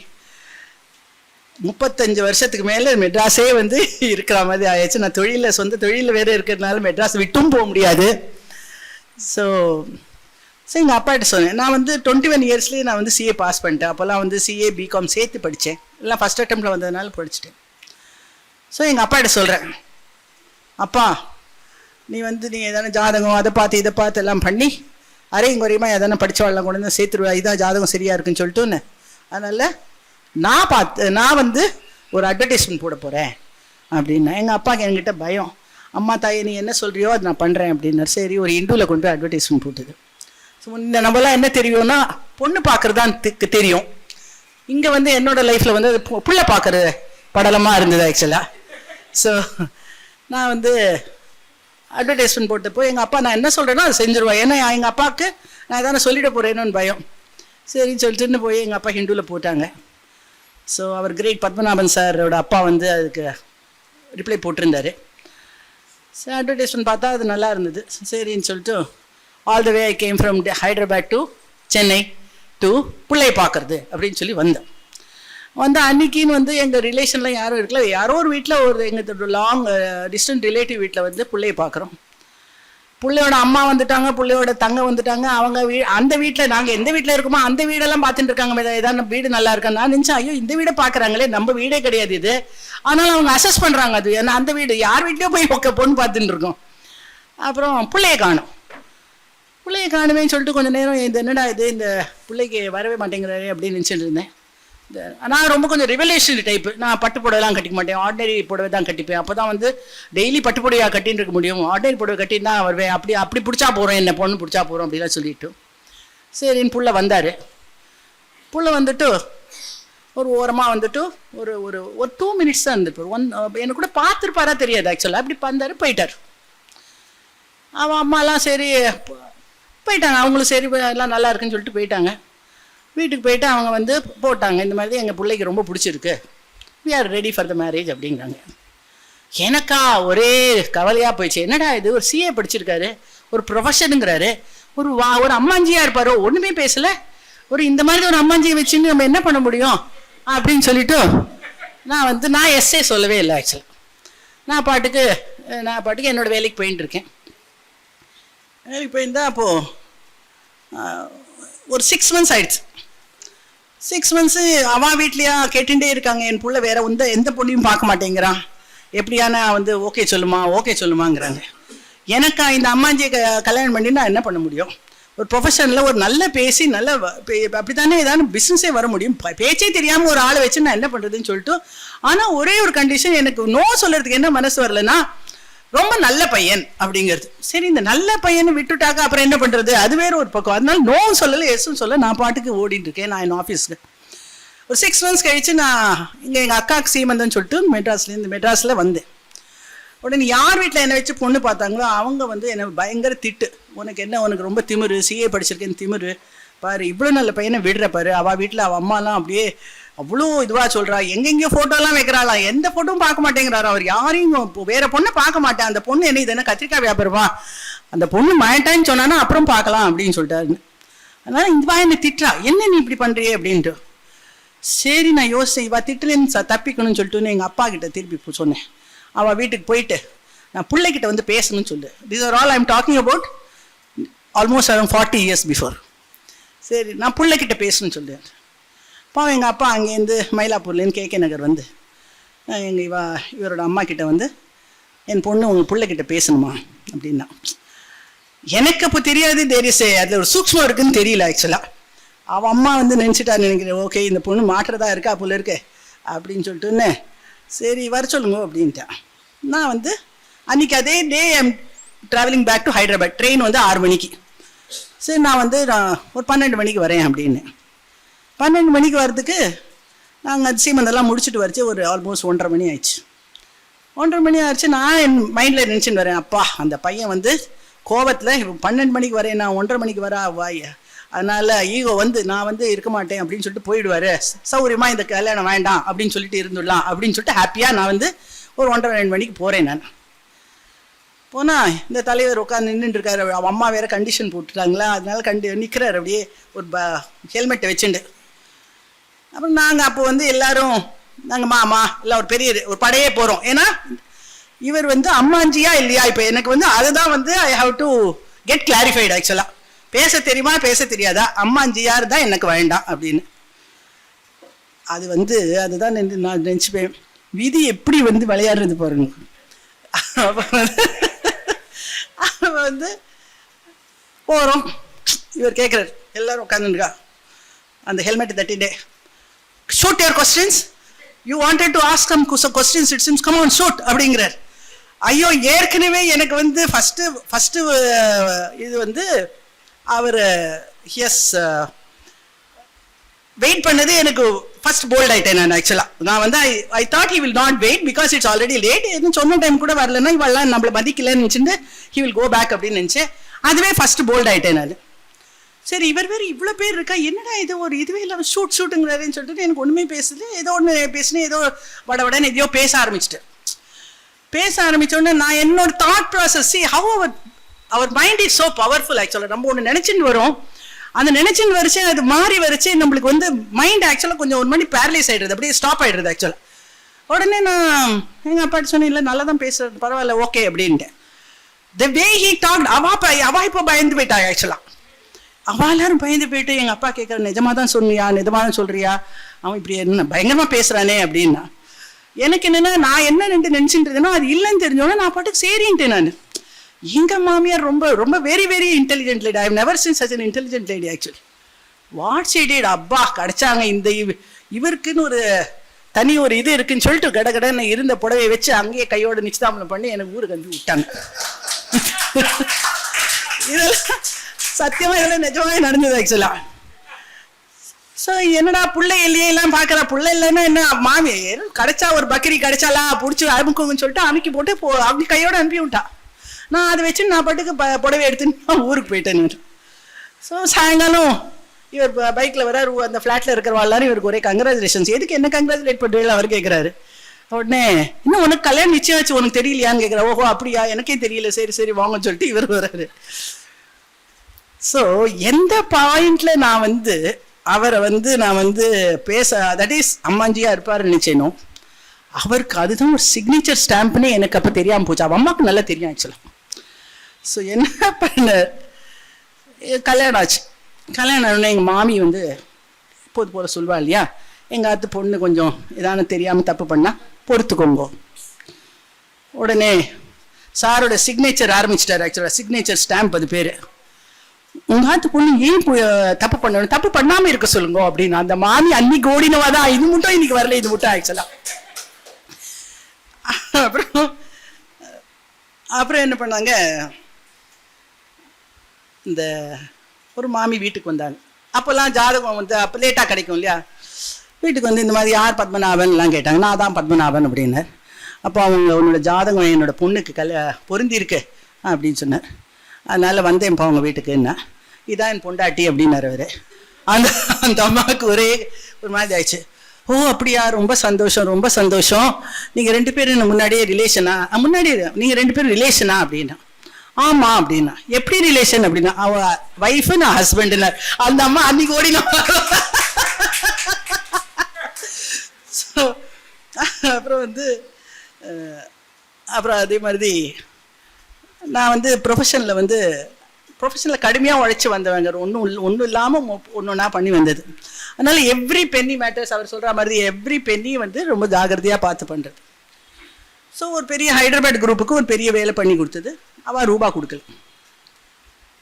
35 வருஷத்துக்கு மேலே மெட்ராஸே வந்து இருக்கிற மாதிரி ஆயிடுச்சு. நான் சொந்த தொழிலில் வேறு இருக்கிறதுனால மெட்ராஸ் விட்டும் போக முடியாது. ஸோ எங்கள் அப்பாட்ட சொன்னேன், நான் வந்து 21 இயர்ஸ்லேயே நான் வந்து சிஏ பாஸ் பண்ணிட்டேன். அப்போல்லாம் வந்து சிஏ பிகாம் சேர்த்து படித்தேன், எல்லாம் ஃபஸ்ட் அட்டெம்ப்டில் வந்ததுனால படிச்சுட்டேன். ஸோ எங்கள் அப்பாட்ட சொல்கிறேன், அப்பா நீ எதனா ஜாதகம் அதை பார்த்து இதை பார்த்து எல்லாம் பண்ணி அரையும் குறையுமா எதனா படித்தவாள்லாம் கொண்டு வந்து சேர்த்துருவா, இதான் ஜாதகம் சரியாக இருக்குன்னு சொல்லிட்டுன்னு, அதனால் நான் வந்து ஒரு அட்வர்டைஸ்மெண்ட் போட போகிறேன் அப்படின்னா. எங்கள் அப்பாவுக்கு என்கிட்ட பயம், அம்மா தாயை நீ என்ன சொல்கிறியோ அது நான் பண்ணுறேன் அப்படின்னாரு. சரி ஒரு இந்துவில் கொண்டு போய் அட்வர்டைஸ்மெண்ட் போட்டுது. ஸோ இந்த நம்மளாம் என்ன தெரியும்னா பொண்ணு பார்க்குறது தான் தெரியும். இங்கே வந்து என்னோடய லைஃப்பில் வந்து அது புள்ள பார்க்குற படலமாக இருந்தது ஆக்சுவலாக. ஸோ நான் வந்து அட்வர்டைஸ்மெண்ட் போட்டப்போ எங்கள் அப்பா நான் என்ன சொல்கிறேனோ அதை செஞ்சுருவேன். ஏன்னா எங்கள் அப்பாவுக்கு நான் எதனா சொல்லிட போகிறேன்னு பயம். சரின்னு சொல்லிட்டுன்னு போய் எங்கள் அப்பா ஹிந்துவில் போட்டாங்க. ஸோ அவர் கிரேட் பத்மநாபன் சாரோட அப்பா வந்து அதுக்கு ரிப்ளை போட்டிருந்தார். சரி அட்வர்டைஸ்மெண்ட் பார்த்தா அது நல்லா இருந்தது. சரின்னு சொல்லிட்டு all the way I came from Hyderabad to Chennai to பிள்ளை பார்க்குறது அப்படின்னு சொல்லி வந்தேன். அன்றைக்கின்னு வந்து எங்கள் ரிலேஷன்லாம் யாரும் இருக்கல, யாரோ ஒரு வீட்டில் ஒரு எங்கள் லாங் டிஸ்டன்ட் ரிலேட்டிவ் வீட்டில் வந்து பிள்ளையை பார்க்குறோம். பிள்ளையோட அம்மா வந்துட்டாங்க, பிள்ளையோட தங்க வந்துட்டாங்க. அவங்க அந்த வீட்டில் நாங்கள் எந்த வீட்டில் இருக்கோமோ அந்த வீடெல்லாம் பார்த்துட்டு இருக்காங்க. ஏதாவது வீடு நல்லா இருக்கான்னு நான் நினச்சேன், ஐயோ இந்த வீடை பார்க்குறாங்களே, நம்ம வீடே கிடையாது இது. ஆனாலும் அவங்க அசஸ் பண்ணுறாங்க அது ஏன்னா அந்த வீடு யார் வீட்லேயோ போய் பொண்ணு பார்த்துட்டு இருக்கோம். அப்புறம் பிள்ளையை காணுமேன்னு சொல்லிட்டு கொஞ்சம் நேரம் இது என்னடா இது இந்த பிள்ளைக்கு வரவே மாட்டேங்கிறாரு அப்படின்னு நினச்சிட்டு இருந்தேன். நான் ரொம்ப கொஞ்சம் ரிவலேஷன் டைப்பு, நான் பட்டு புடவைலாம் கட்டிக்க மாட்டேன், ஆர்டினரி புடவை தான் கட்டிப்பேன். அப்போ தான் வந்து டெய்லி பட்டு புடவையாக கட்டின்னு இருக்க முடியும், ஆர்டினரி புடவை கட்டின்னு தான் வருவேன். அப்படி பிடிச்சா போகிறோம், என்ன பொண்ணு பிடிச்சா போகிறோம் அப்படிலாம் சொல்லிவிட்டு சரின்னு புள்ள வந்தார். புள்ள வந்துட்டு ஒரு ஓரமாக வந்துட்டு ஒரு ஒரு ஒரு 2 மினிட்ஸ் தான் இருந்துருப்பார். எனக்கு கூட பார்த்துருப்பாரா தெரியாது ஆக்சுவலாக. அப்படி வந்தார் போயிட்டார். அவன் அம்மாலாம் சரி போயிட்டாங்க, அவங்களும் சரி எல்லாம் நல்லா இருக்குன்னு சொல்லிட்டு போயிட்டாங்க. வீட்டுக்கு போயிட்டு அவங்க வந்து போட்டாங்க, இந்த மாதிரி எங்கள் பிள்ளைக்கு ரொம்ப பிடிச்சிருக்கு, we are ready for the marriage அப்படிங்கிறாங்க. எனக்கா ஒரே கவலையாக போயிடுச்சு. என்னடா இது ஒரு சிஏ படிச்சிருக்காரு, ஒரு ப்ரொஃபஷனுங்கிறாரு, ஒரு அம்மாஞ்சியாக இருப்பாரோ, ஒன்றுமே பேசலை, இந்த மாதிரி ஒரு அம்மாஞ்சியை வச்சுன்னு நம்ம என்ன பண்ண முடியும் அப்படின்னு சொல்லிட்டு நான் எஸ்ஸே சொல்லவே இல்லை ஆக்சுவலாக. நான் பாட்டுக்கு என்னோடய வேலைக்கு போயின்னு இருக்கேன். வேலைக்கு போயிருந்தா அப்போது ஒரு 6 months ஆயிடுச்சு. 6 months அவன் வீட்லையா கேட்டுட்டே இருக்காங்க, என் புள்ள வேற எந்த பொண்ணையும் பார்க்க மாட்டேங்கிறான், எப்படியான ஓகே சொல்லுமாங்கிறாங்க. எனக்கா இந்த அம்மாஞ்சியை கல்யாணம் பண்ணி நான் என்ன பண்ண முடியும்? ஒரு ப்ரொஃபஷனில் ஒரு நல்ல பேசி நல்ல அப்படி தானே ஏதாவது பிஸ்னஸே வர முடியும். பேச்சே தெரியாமல் ஒரு ஆளை வச்சு நான் என்ன பண்ணுறதுன்னு சொல்லிட்டு. ஆனால் ஒரே ஒரு கண்டிஷன், எனக்கு நோ சொல்கிறதுக்கு என்ன மனசு வரலன்னா ரொம்ப நல்ல பையன் அப்படிங்கிறது. சரி இந்த நல்ல பையனை விட்டுட்டாக்க அப்புறம் என்ன பண்ணுறது, அது வேறு ஒரு பக்கம். அதனால நோவும் சொல்லலை எஸ்ஸும் சொல்ல நான் பாட்டுக்கு ஓடிட்டு இருக்கேன். நான் என் ஆஃபீஸுக்கு ஒரு 6 months கழிச்சு நான் இங்கே எங்கள் அக்காவுக்கு சீமந்தன்னு சொல்லிட்டு மெட்ராஸில் வந்தேன். உடனே யார் வீட்டில் என்னை வச்சு பொண்ணு பார்த்தாங்களோ அவங்க என்னை பயங்கர திட்டு, உனக்கு ரொம்ப திமிரு, சிஏ படிச்சிருக்கேன்னு திமிரு, பாரு இவ்வளோ நல்ல பையனை விடுற பாரு, அவள் வீட்டில் அவள் அம்மாலாம் அப்படியே அவ்வளோ இதுவாக சொல்கிறா, எங்கெங்கேயோ ஃபோட்டோலாம் வைக்கிறாளாம், எந்த ஃபோட்டோவும் பார்க்க மாட்டேங்கிறாரு அவர், யாரையும் வேறு பொண்ணை பார்க்க மாட்டேன், அந்த பொண்ணு என்ன இது என்ன கத்திரிக்காய் வியாபாரமா, அந்த பொண்ணு மாட்டான்னு சொன்னானா அப்புறம் பார்க்கலாம் அப்படின்னு சொல்லிட்டாரு. அதனால் இந்த என்னை திட்டுறா, என்ன நீ இப்படி பண்ணுறியே அப்படின்ட்டு. சரி நான் யோசிச்சேன், இவள் திட்டுலேன்னு தப்பிக்கணும்னு சொல்லிட்டு எங்கள் அப்பா கிட்ட திருப்பி சொன்னேன். அவள் வீட்டுக்கு போயிட்டு நான் பிள்ளைகிட்ட பேசணும்னு சொல்லு. This are all I am talking about almost around 40 years before. சரி நான் பிள்ளைகிட்ட பேசணும்னு சொல்லுவேன். அப்போ எங்கள் அப்பா அங்கேருந்து மயிலாப்பூர்லேருந்து கேகே நகர் இவரோட அம்மா கிட்ட என் பொண்ணு உங்கள் பிள்ளைகிட்ட பேசணுமா அப்படின்னா. எனக்கு அப்போ தெரியாது, அதில் ஒரு சூக்ஷ்மம் இருக்குதுன்னு தெரியல ஆக்சுவலாக. அவள் அம்மா நினச்சிட்டான்னு நினைக்கிறேன், ஓகே இந்த பொண்ணு மாற்றதா இருக்கா போல இருக்கு அப்படின்னு சொல்லிட்டுன்னு சரி வர சொல்லுங்க அப்படின்ட்டேன். நான் அன்றைக்கி அதே day I'm travelling back to Hyderabad. Train 6 மணிக்கு. சரி நான் ஒரு 12 மணிக்கு வரேன் அப்படின்னு. 12 மணிக்கு வர்றதுக்கு நாங்கள் சீமந்தெல்லாம் முடிச்சுட்டு வரைச்சி ஒரு ஆல்மோஸ்ட் 1:30 மணி ஆயிடுச்சு. 1:30 மணி ஆச்சு. நான் என் மைண்டில் நினச்சின்னு வரேன், அப்பா அந்த பையன் வந்து கோவத்தில் 12 மணிக்கு வரேன், நான் 1:30 மணிக்கு வரா வாய், அதனால் ஈகோ வந்து நான் வந்து இருக்க மாட்டேன் அப்படின்னு சொல்லிட்டு போயிடுவார், சௌரியமாக இந்த கல்யாணம் வேண்டாம் அப்படின்னு சொல்லிட்டு இருந்துடலாம் அப்படின்னு சொல்லிட்டு ஹாப்பியாக நான் வந்து ஒரு 1:30-2 மணிக்கு போகிறேன். நான் போனால் இந்த தலைவர் உட்காந்து நின்றுட்டுருக்காரு. அவன் அம்மா வேறு கண்டிஷன் போட்டுட்டாங்களா, அதனால நிற்கிறார் அப்படியே ஒரு ஹெல்மெட்டை வச்சுட்டு. அப்புறம் நாங்கள் அப்போ வந்து எல்லாரும் நாங்கள் மாமா இல்லை ஒரு பெரிய ஒரு படையே போகிறோம். ஏன்னா இவர் வந்து அம்மாஞ்சியா இல்லையா, இப்போ எனக்கு வந்து அதுதான் வந்து I have to get clarified. ஆக்சுவலாக பேச தெரியுமா பேச தெரியாதா, அம்மாஞ்சியார் தான் எனக்கு வேண்டாம் அப்படின்னு. அது வந்து அதுதான் நான் நினச்சிப்பேன், விதி எப்படி வந்து விளையாடுறது பாருங்க. அப்போ வந்து போகிறோம், இவர் கேட்குறாரு, எல்லோரும் உட்காந்துருக்கா, அந்த ஹெல்மெட்டை தட்டிட்டே, shoot your questions, you wanted to ask some questions, it seems, come on shoot அப்படிங்கிறார். ஐயோ, ஏற்கனவே எனக்கு வந்து ஃபஸ்ட்டு இது வந்து அவர் வெயிட் பண்ணது எனக்கு ஃபர்ஸ்ட் போல்ட் ஆகிட்டேன் நான். ஆக்சுவலாக நான் வந்து I thought he will not wait because it's already late. எதுவும் சொன்ன டைம் கூட வரலன்னா இவெல்லாம் நம்மளை மதிக்கலன்னு நினச்சிட்டு ஹி வில் கோ பேக் அப்படின்னு நினச்சேன். அதுவே ஃபஸ்ட்டு போல்ட் ஆகிட்டேன் நான். சரி, இவர் வேறு இவ்வளோ பேர் இருக்கா, என்னடா இது ஒரு இதுவே இல்லாமல் ஷூட்டுங்கிறாருன்னு சொல்லிட்டு எனக்கு ஒன்றுமே பேசல. ஏதோ ஒன்று பேசினேன், ஏதோ வடன்னு எதையோ பேச ஆரம்பித்தோடனே நான் என்னோட thought process, how our mind is so powerful. ஆக்சுவலாக நம்ம ஒன்று நினச்சின்னு வரோம், அந்த நினச்சின்னு வரிச்சு அது மாறி வரிச்சு நம்மளுக்கு வந்து மைண்ட் ஆக்சுவலாக கொஞ்சம் ஒரு மணி பேரலைஸ் ஆகிடுறது, அப்படியே ஸ்டாப் ஆகிடுறது. ஆக்சுவலாக உடனே நான் எங்கள் அப்பாட்ட சொன்னேன், இல்லை நல்லா தான் பேசுறது, பரவாயில்ல ஓகே அப்படின்ட்டு. த வே ஹீ டாக்ட், அவா இப்போ பயந்து போயிட்டாங்க. ஆக்சுவலாக அவள் எல்லாரும் பயந்து போயிட்டு எங்கள் அப்பா கேட்குற, நிஜமாக தான் சொன்னியா, நிஜமாக தான் சொல்கிறியா, அவன் இப்படி என்ன பயங்கரமாக பேசுகிறானே அப்படின்னா. எனக்கு என்னென்னா நான் என்ன நினச்சிட்டு இருந்தேனோ அது இல்லைன்னு தெரிஞ்சோன்னே நான் பாட்டுக்கு சரின்ட்டேன். நான் எங்கள் மாமியார் ரொம்ப ரொம்ப very very intelligent lady. I have never seen such an intelligent lady actually. What she did, அப்பா கிடச்சாங்க இந்த இவருக்குன்னு ஒரு தனி ஒரு இது இருக்குன்னு சொல்லிட்டு கடகடன்னு இருந்த புடவை வச்சு அங்கேயே கையோட நிச்சயதாமலம் பண்ணி எனக்கு ஊருக்கு வந்து விட்டாங்க. இதெல்லாம் சத்தியமாக இதெல்லாம் நிஜமாக நடந்தது ஆக்சுவலாக. ஸோ என்னடா பிள்ளை இல்லையே எல்லாம் பார்க்குறா, பிள்ளை இல்லைன்னா என்ன, மாமி கிடைச்சா ஒரு பக்கரி கிடைச்சாலா பிடிச்சி அமுக்குங்கன்னு சொல்லிட்டு அமுக்கி போட்டு அப்படி கையோடு அனுப்பி விட்டா. நான் அதை வச்சு நான் பாட்டுக்கு புடவை எடுத்துன்னு நான் ஊருக்கு போயிட்டேன். ஸோ சாயங்காலம் இவர் பைக்கில் வர அந்த ஃப்ளாட்டில் இருக்கிறவா எல்லாரும் இவருக்கு ஒரே கங்க்ராச்சுலேஷன்ஸ். எதுக்கு என்ன கங்க்ராச்சுலேட் பண்ணுறீங்களா அவர் கேட்குறாரு. உடனே இன்னும் உனக்கு கல்யாணம் நிச்சயம் வச்சு உனக்கு தெரியலையான்னு கேட்குறா. ஓஹோ அப்படியா, எனக்கே தெரியல, சரி சரி வாங்கன்னு சொல்லிட்டு இவர் வர்றாரு. ஸோ எந்த பாயிண்ட்ல நான் வந்து அவரை வந்து நான் வந்து பேச, தட் இஸ் அம்மாஞ்சியா இருப்பாருன்னு நினைச்சேனோ, அவருக்கு அதுதான் ஒரு சிக்னேச்சர் ஸ்டாம்ப்னு எனக்கு அப்போ தெரியாமல் போச்சு. அவன் அம்மாவுக்கு நல்லா தெரியும் ஆக்சுவலாக. ஸோ என்ன பண்ண, கல்யாணம் ஆச்சு. கல்யாணம் ஆனோடனே எங்கள் மாமி வந்து இப்போது போல சொல்வா இல்லையா, எங்கள் ஆத்து பொண்ணு கொஞ்சம் ஏதானு தெரியாமல் தப்பு பண்ணால் பொறுத்துக்கோங்க. உடனே சாரோட சிக்னேச்சர் ஆரம்பிச்சிட்டார். ஆக்சுவலாக சிக்னேச்சர் ஸ்டாம்ப் அது பேர். உங்க ஆத்து பொண்ணு ஏன் தப்பு பண்ணணும், தப்பு பண்ணாமல் இருக்க சொல்லுங்க அப்படின்னு. அந்த மாமி அன்னைக்கு ஓடினவாதான், இது மட்டும் இன்னைக்கு வரல, இது மட்டும் ஆக்சுவலாக. அப்புறம் என்ன பண்ணாங்க, இந்த ஒரு மாமி வீட்டுக்கு வந்தாங்க. அப்போல்லாம் ஜாதகம் வந்து அப்போ லேட்டாக கிடைக்கும் இல்லையா, வீட்டுக்கு வந்து இந்த மாதிரி யார் பத்மநாபன்லாம் கேட்டாங்க. நான் தான் பத்மநாபன் அப்படின்னார். அப்போ அவங்க உன்னோட ஜாதகம் என்னோட பொண்ணுக்கு பொருந்தி இருக்கு அப்படின்னு சொன்னார். அதனால் வந்தேன்ப்பா அவங்க வீட்டுக்குன்னா, இதான் என் பொண்டாட்டி அப்படின்னாரு அவர். அந்த அம்மாவுக்கு ஒரே ஒரு மாதிரி ஆயிடுச்சு. ஓ அப்படியா, ரொம்ப சந்தோஷம் ரொம்ப சந்தோஷம். நீங்கள் 2 பேரும் முன்னாடியே ரிலேஷனா, முன்னாடியே நீங்கள் 2 பேரும் ரிலேஷனா அப்படின்னா. ஆமாம் அப்படின்னா. எப்படி ரிலேஷன் அப்படின்னா, அவ ஒய்ஃபு நான் ஹஸ்பண்டுன்னா. அந்த அம்மா அன்னைக்கு ஓடினா. ஸோ அப்புறம் வந்து அப்புறம் அதே மாதிரி நான் வந்து ப்ரொஃபஷனில் கடுமையாக உழைச்சி வந்தவங்க, ஒன்றும் இல்லாமல் ஒன்றா பண்ணி வந்தது. அதனால் எவ்ரி பென்னி மேட்டர்ஸ், அவர் சொல்கிற மாதிரி எவ்ரி பென்னி வந்து ரொம்ப ஜாகிரதையாக பார்த்து பண்ணுறது. ஸோ ஒரு பெரிய ஹைதராபாத் குரூப்புக்கு ஒரு பெரிய வேலை பண்ணி கொடுத்தது. அவள் ரூபா கொடுக்கல.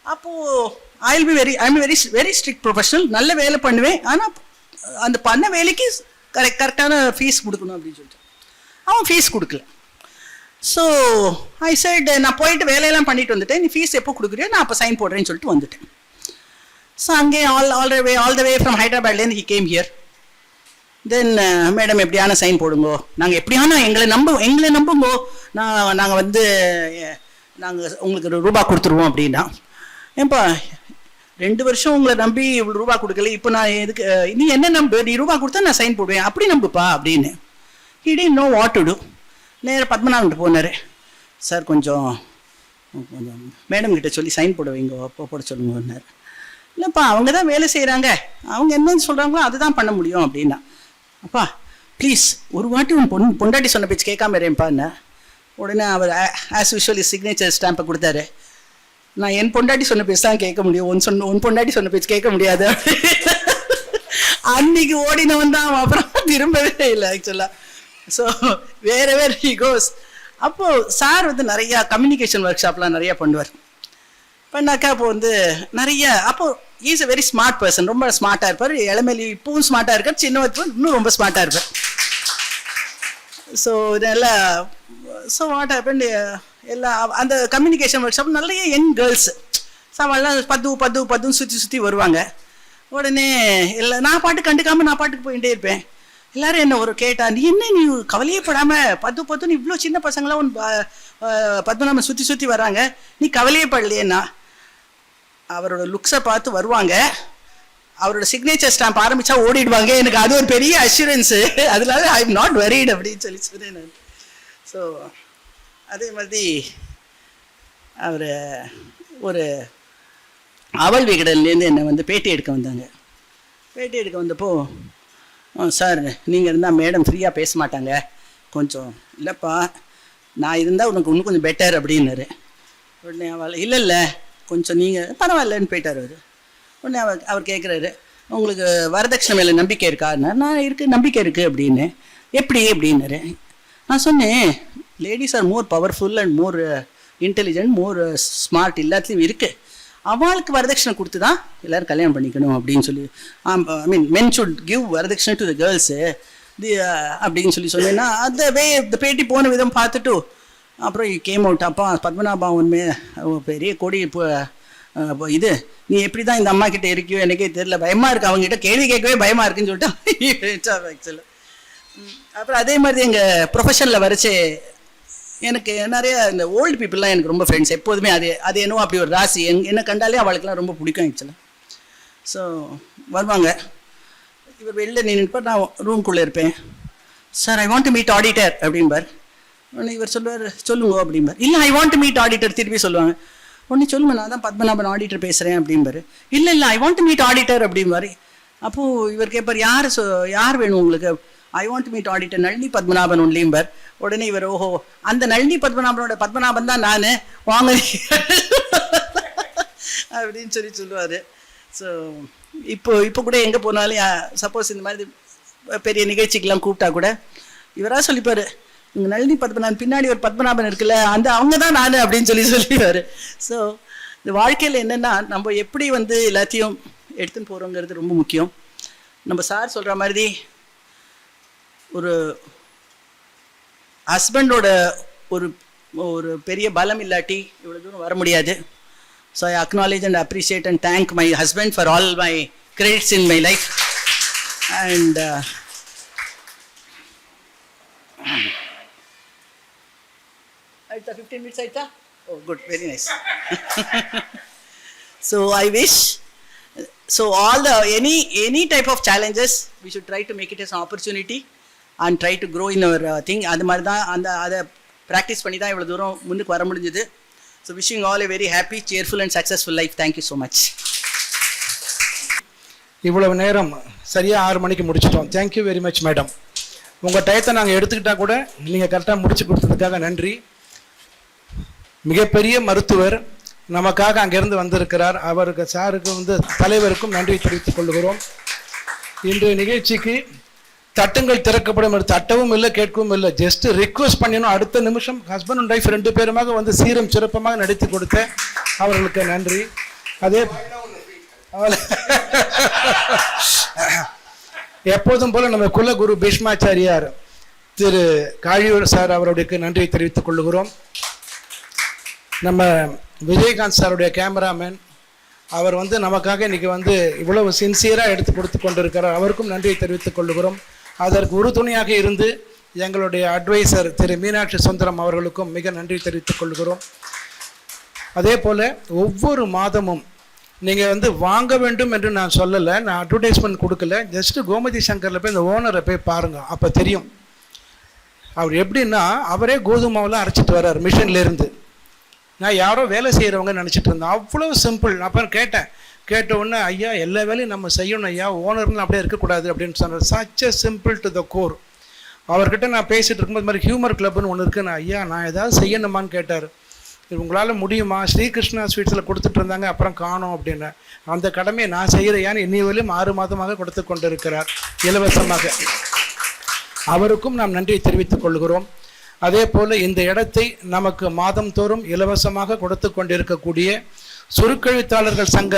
அப்போது I am very very strict professional, நல்ல வேலை பண்ணுவேன், ஆனால் அந்த பண்ண வேலைக்கு கரெக்டான ஃபீஸ் கொடுக்கணும் அப்படின்னு சொல்லிட்டு அவன் ஃபீஸ் கொடுக்கல. ஸோ ஐ சைட், நான் போயிட்டு வேலையெல்லாம் பண்ணிட்டு வந்துட்டேன், நீ ஃபீஸ் எப்போ கொடுக்குறியோ நான் அப்போ சைன் போடுறேன்னு சொல்லிட்டு வந்துட்டேன். ஸோ அங்கே ஆல் த வே ஃப்ரம் ஹைதராபாத்லேருந்து he came here. Then madam எப்படியான சைன் போடுங்கோ, நாங்கள் எப்படியான எங்களை நம்புங்கோ, நாங்கள் வந்து நாங்கள் உங்களுக்கு ரூபா கொடுத்துருவோம் அப்படின்னா. ஏன்பா 2 வருஷம் உங்களை நம்பி இவ்வளோ ரூபா கொடுக்கல, இப்போ நான் எதுக்கு நீ என்ன நம்பு, நீ ரூபா கொடுத்தா நான் சைன் போடுவேன், அப்படி நம்புப்பா அப்படின்னு. he didn't know what to do. நேராக பத்மநாபன்கிட்ட போனார். சார் கொஞ்சம் மேடம் கிட்ட சொல்லி சைன் போட வைங்க, அப்போ போட சொல்லுங்கன்னார். இல்லைப்பா அவங்க தான் வேலை செய்கிறாங்க, அவங்க என்னன்னு சொல்கிறாங்களோ அதுதான் பண்ண முடியும் அப்படின்னா. அப்பா ப்ளீஸ் ஒரு வாட்டி உன் பொண்டாட்டி சொன்ன பேச்சு கேட்காம இருப்பேன்ப்பா. உடனே அவர் ஆஸ் யூஷுவலி சிக்னேச்சர் ஸ்டாம்பை கொடுத்தாரு. நான் என் பொண்டாட்டி சொன்ன பேச்சு தான் கேட்க முடியும், உன் பொண்டாட்டி சொன்ன பேச்சு கேட்க முடியாது. அன்னைக்கு ஓடினவன் தான், அப்புறம் திரும்பவே இல்லை ஆக்சுவலாக. So where he goes. அப்போது சார் வந்து நிறையா கம்யூனிகேஷன் ஒர்க் ஷாப்லாம் நிறையா பண்ணுவார். பண்ணாக்கா அப்போ வந்து நிறைய அப்போது is a very smart person, ரொம்ப ஸ்மார்ட்டாக இருப்பார். இளமையில இப்பவும் ஸ்மார்ட்டாக இருக்கார், சின்ன வயசுல இன்னும் ரொம்ப ஸ்மார்ட்டாக இருப்பார். ஸோ இதெல்லாம் ஸோ வாட் ஹேப்பன் எல்லாம் அந்த கம்யூனிகேஷன் ஒர்க் ஷாப் நிறைய யங் கேர்ள்ஸு சாவெல்லாம் பத்துன்னு சுற்றி வருவாங்க. உடனே எல்லாம் நான் பாட்டு கண்டுக்காமல் நான் பாட்டுக்கு போயிட்டே இருப்பேன். எல்லாரும் என்ன ஒரு கேட்டா, நீ என்ன நீ கவலையே படாமல் பத்துன்னு இவ்வளோ சின்ன பசங்களாம் ஒன்று பத்மநாபன் சுற்றி வராங்க, நீ கவலையே படலையேன்னா. அவரோட லுக்ஸை பார்த்து வருவாங்க, அவரோட சிக்னேச்சர் ஸ்டாம்ப் ஆரம்பித்தா ஓடிடுவாங்க. எனக்கு அது ஒரு பெரிய அஷூரன்ஸு, அதனால ஐ எம் நாட் வரிட் அப்படின்னு சொல்லி சொன்னேன் நான். ஸோ அதே மாதிரி அவர் ஒரு அவல் விகடன்லேருந்து என்னை வந்து பேட்டி எடுக்க வந்தாங்க. பேட்டி எடுக்க வந்தப்போ, சார் நீங்கள் இருந்தால் மேடம் ஃப்ரீயாக பேச மாட்டாங்க, கொஞ்சம் இல்லைப்பா நான் இருந்தால் உனக்கு இன்னும் கொஞ்சம் பெட்டர் அப்படின்னாரு. உடனே அவள் இல்லை கொஞ்சம் நீங்கள் பரவாயில்லன்னு போயிட்டார் அவர். உடனே அவர் கேட்குறாரு, உங்களுக்கு வரதட்சணை மேலே நம்பிக்கை இருக்காருன்னா, நான் நம்பிக்கை இருக்குது அப்படின்னு. எப்படி அப்படின்னாரு. நான் சொன்னேன், ladies are more powerful and more intelligent, more smart, எல்லாத்துலேயும் இருக்குது. அவளுக்கு வரதட்சணை கொடுத்து தான் எல்லோரும் கல்யாணம் பண்ணிக்கணும் அப்படின்னு சொல்லி, ஐ மீன் மென் ஷுட் கிவ் வரதட்சணை டு த கேர்ள்ஸு அப்படின்னு சொல்லி சொன்னேன்னா, அந்த இந்த பேட்டி போன விதம் பார்த்துட்டு அப்புறம் கேம் அவுட். அப்பா பத்மநாபா உண்மை பெரிய கொடி இப்போ இது நீ எப்படி தான் இந்த அம்மா கிட்டே இருக்கியோ எனக்கே தெரியல, பயமாக இருக்குது, அவங்ககிட்ட கேள்வி கேட்கவே பயமாக இருக்குன்னு சொல்லிட்டு ஆக்சுவலாக. அப்புறம் அதே மாதிரி எங்கள் ப்ரொஃபஷனில் வரைச்சே எனக்கு நிறைய இந்த ஓல்டு பீப்புளெலாம் எனக்கு ரொம்ப ஃப்ரெண்ட்ஸ் எப்போதுமே. அது என்னவோ அப்படி ஒரு ராசி, என்ன கண்டாலே அவளுக்குலாம் ரொம்ப பிடிக்கும் ஆக்சுவலாக. ஸோ வருவாங்க, இவர் வெளில நின்றுப்பா, நான் ரூம்குள்ளே இருப்பேன். Sir I want to meet auditor அப்படின்பார். உடனே இவர் சொல்லுவார், சொல்லுங்க அப்படின்பார். இல்லை I want to meet auditor திருப்பி சொல்லுவாங்க. உடனே சொல்லுங்க, நான் தான் பத்மநாபன் ஆடிட்டர் பேசுகிறேன் அப்படின்பார். இல்லை I want to meet auditor அப்படின்பார். அப்போது இவர் கேட்பார், யார் வேணும் உங்களுக்கு? I want to meet auditor Nalini Padmanabhan ஒன்லிம்பார். உடனே இவர், ஓஹோ அந்த நளினி பத்மநாபனோட பத்மநாபன் தான் நான் வாங்க அப்படின்னு சொல்லுவார். ஸோ இப்போ கூட எங்கே போனாலும் சப்போஸ் இந்த மாதிரி பெரிய நிகழ்ச்சிக்கெல்லாம் கூப்பிட்டா கூட இவராக சொல்லிப்பார், இங்கே நளினி பத்மநாபன் பின்னாடி ஒரு பத்மநாபன் இருக்குல்ல, அவங்க தான் நான் அப்படின்னு சொல்லிடுவார். ஸோ இந்த வாழ்க்கையில் என்னென்னா நம்ம எப்படி வந்து எல்லாத்தையும் எடுத்துன்னு போகிறோங்கிறது ரொம்ப முக்கியம். நம்ம சார் சொல்கிற மாதிரி ஒரு ஹஸ்பண்டோட ஒரு பெரிய பலம் இல்லாட்டி இவ்வளோ தூரம் வர முடியாது. So I acknowledge and appreciate and thank my husband for all my credits in my life. And ஆயிட்டா 15 minutes ஆயிட்டா? Oh good, very nice. So I wish so all the any type of challenges we should try to make it as an opportunity and try to grow in our thing. அது மாதிரி தான் அதை practice பண்ணி தான் இவ்வளோ தூரம் முன்னுக்கு வர முடிஞ்சது. So wishing all a very happy, cheerful and successful life. Thank you so much.
இவ்வளவு நேரம் சரியாக 6 மணிக்கு முடிச்சிட்டோம். Thank you very much madam. உங்கள் டயத்தை நாங்கள் எடுத்துக்கிட்டால் கூட நீங்கள் கரெக்டாக முடிச்சு கொடுத்ததுக்காக நன்றி. மிகப்பெரிய மருத்துவர் நமக்காக அங்கேருந்து வந்திருக்கிறார். அவருக்கு சாருக்கு வந்து தலைவருக்கும் நன்றி தெரிவித்துக் கொள்கிறோம். இன்றைய நிகழ்ச்சிக்கு தட்டுங்கள் திறக்கப்படும், தட்டவும் இல்லை கேட்கவும் இல்லை, ஜஸ்ட் ரிக்வெஸ்ட் பண்ணினோம். அடுத்த நிமிஷம் ஹஸ்பண்ட் அண்ட் ஒய்ஃப் 2 பேருமாக வந்து சீரும் சிறப்பமாக நடித்து கொடுத்த அவர்களுக்கு நன்றி. அதே எப்போதும் போல நம்ம குலகுரு பீஷ்மாச்சாரியார் திரு காழியூர் சார் அவருடைய நன்றியை தெரிவித்துக் கொள்கிறோம். நம்ம விஜயகாந்த் சாருடைய கேமராமேன், அவர் வந்து நமக்காக இன்றைக்கி வந்து இவ்வளவு சின்சியராக எடுத்து கொடுத்து கொண்டிருக்கிறார். அவருக்கும் நன்றியை தெரிவித்துக் கொள்கிறோம். அதற்கு உறுதுணையாக இருந்து எங்களுடைய அட்வைசர் திரு மீனாட்சி சுந்தரம் அவர்களுக்கும் மிக நன்றி தெரிவித்துக் கொள்கிறோம். அதே போல் ஒவ்வொரு மாதமும் நீங்கள் வாங்க வேண்டும் என்று நான் சொல்லலை, நான் அட்வர்டைஸ்மெண்ட் கொடுக்கல. ஜஸ்ட்டு கோமதி சங்கரில் போய் இந்த ஓனரை போய் பாருங்கள், அப்போ தெரியும். அவர் எப்படின்னா அவரே கோதுமை மாவுலாம் அரைச்சிட்டு வர்றார் மிஷின்லேருந்து. நான் யாரோ வேலை செய்கிறவங்க நினச்சிட்டு இருந்தேன். அவ்வளோ சிம்பிள். அப்புறம் கேட்ட உடனே ஐயா எல்லா வேலையும் நம்ம செய்யணும் ஐயா, ஓனர்னு அப்படியே இருக்கக்கூடாது அப்படின்னு சொன்னார். Such a simple to the core. அவர்கிட்ட நான் பேசிகிட்டு இருக்கும்போது மாதிரி ஹியூமர் கிளப்னு ஒன்று இருக்குன்னு, ஐயா நான் ஏதாவது செய்யணுமான்னு கேட்டார். உங்களால் முடியுமா? ஸ்ரீகிருஷ்ணா ஸ்வீட்ஸில் கொடுத்துட்டு இருந்தாங்க, அப்புறம் காணோம் அப்படின்னு. அந்த கடமையை நான் செய்கிறேன்னு இன்னி வரையிலும் 6 மாதமாக கொடுத்து கொண்டு இருக்கிறார் இலவசமாக. அவருக்கும் நாம் நன்றியை தெரிவித்துக் கொள்கிறோம். அதே போல் இந்த இடத்தை நமக்கு மாதந்தோறும் இலவசமாக கொடுத்து கொண்டிருக்கக்கூடிய சுருக்கெழுத்தாளர்கள் சங்க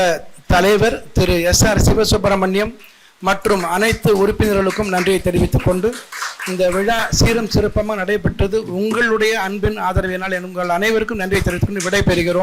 தலைவர் திரு SR சிவசுப்பிரமணியம் மற்றும் அனைத்து உறுப்பினர்களுக்கும் நன்றியை தெரிவித்துக் கொண்டு இந்த விழா சீரும் சிறப்பமாக நடைபெற்றது. உங்களுடைய அன்பின் ஆதரவினால் உங்கள் அனைவருக்கும் நன்றியை தெரிவித்துக் கொண்டு விடைபெறுகிறோம்.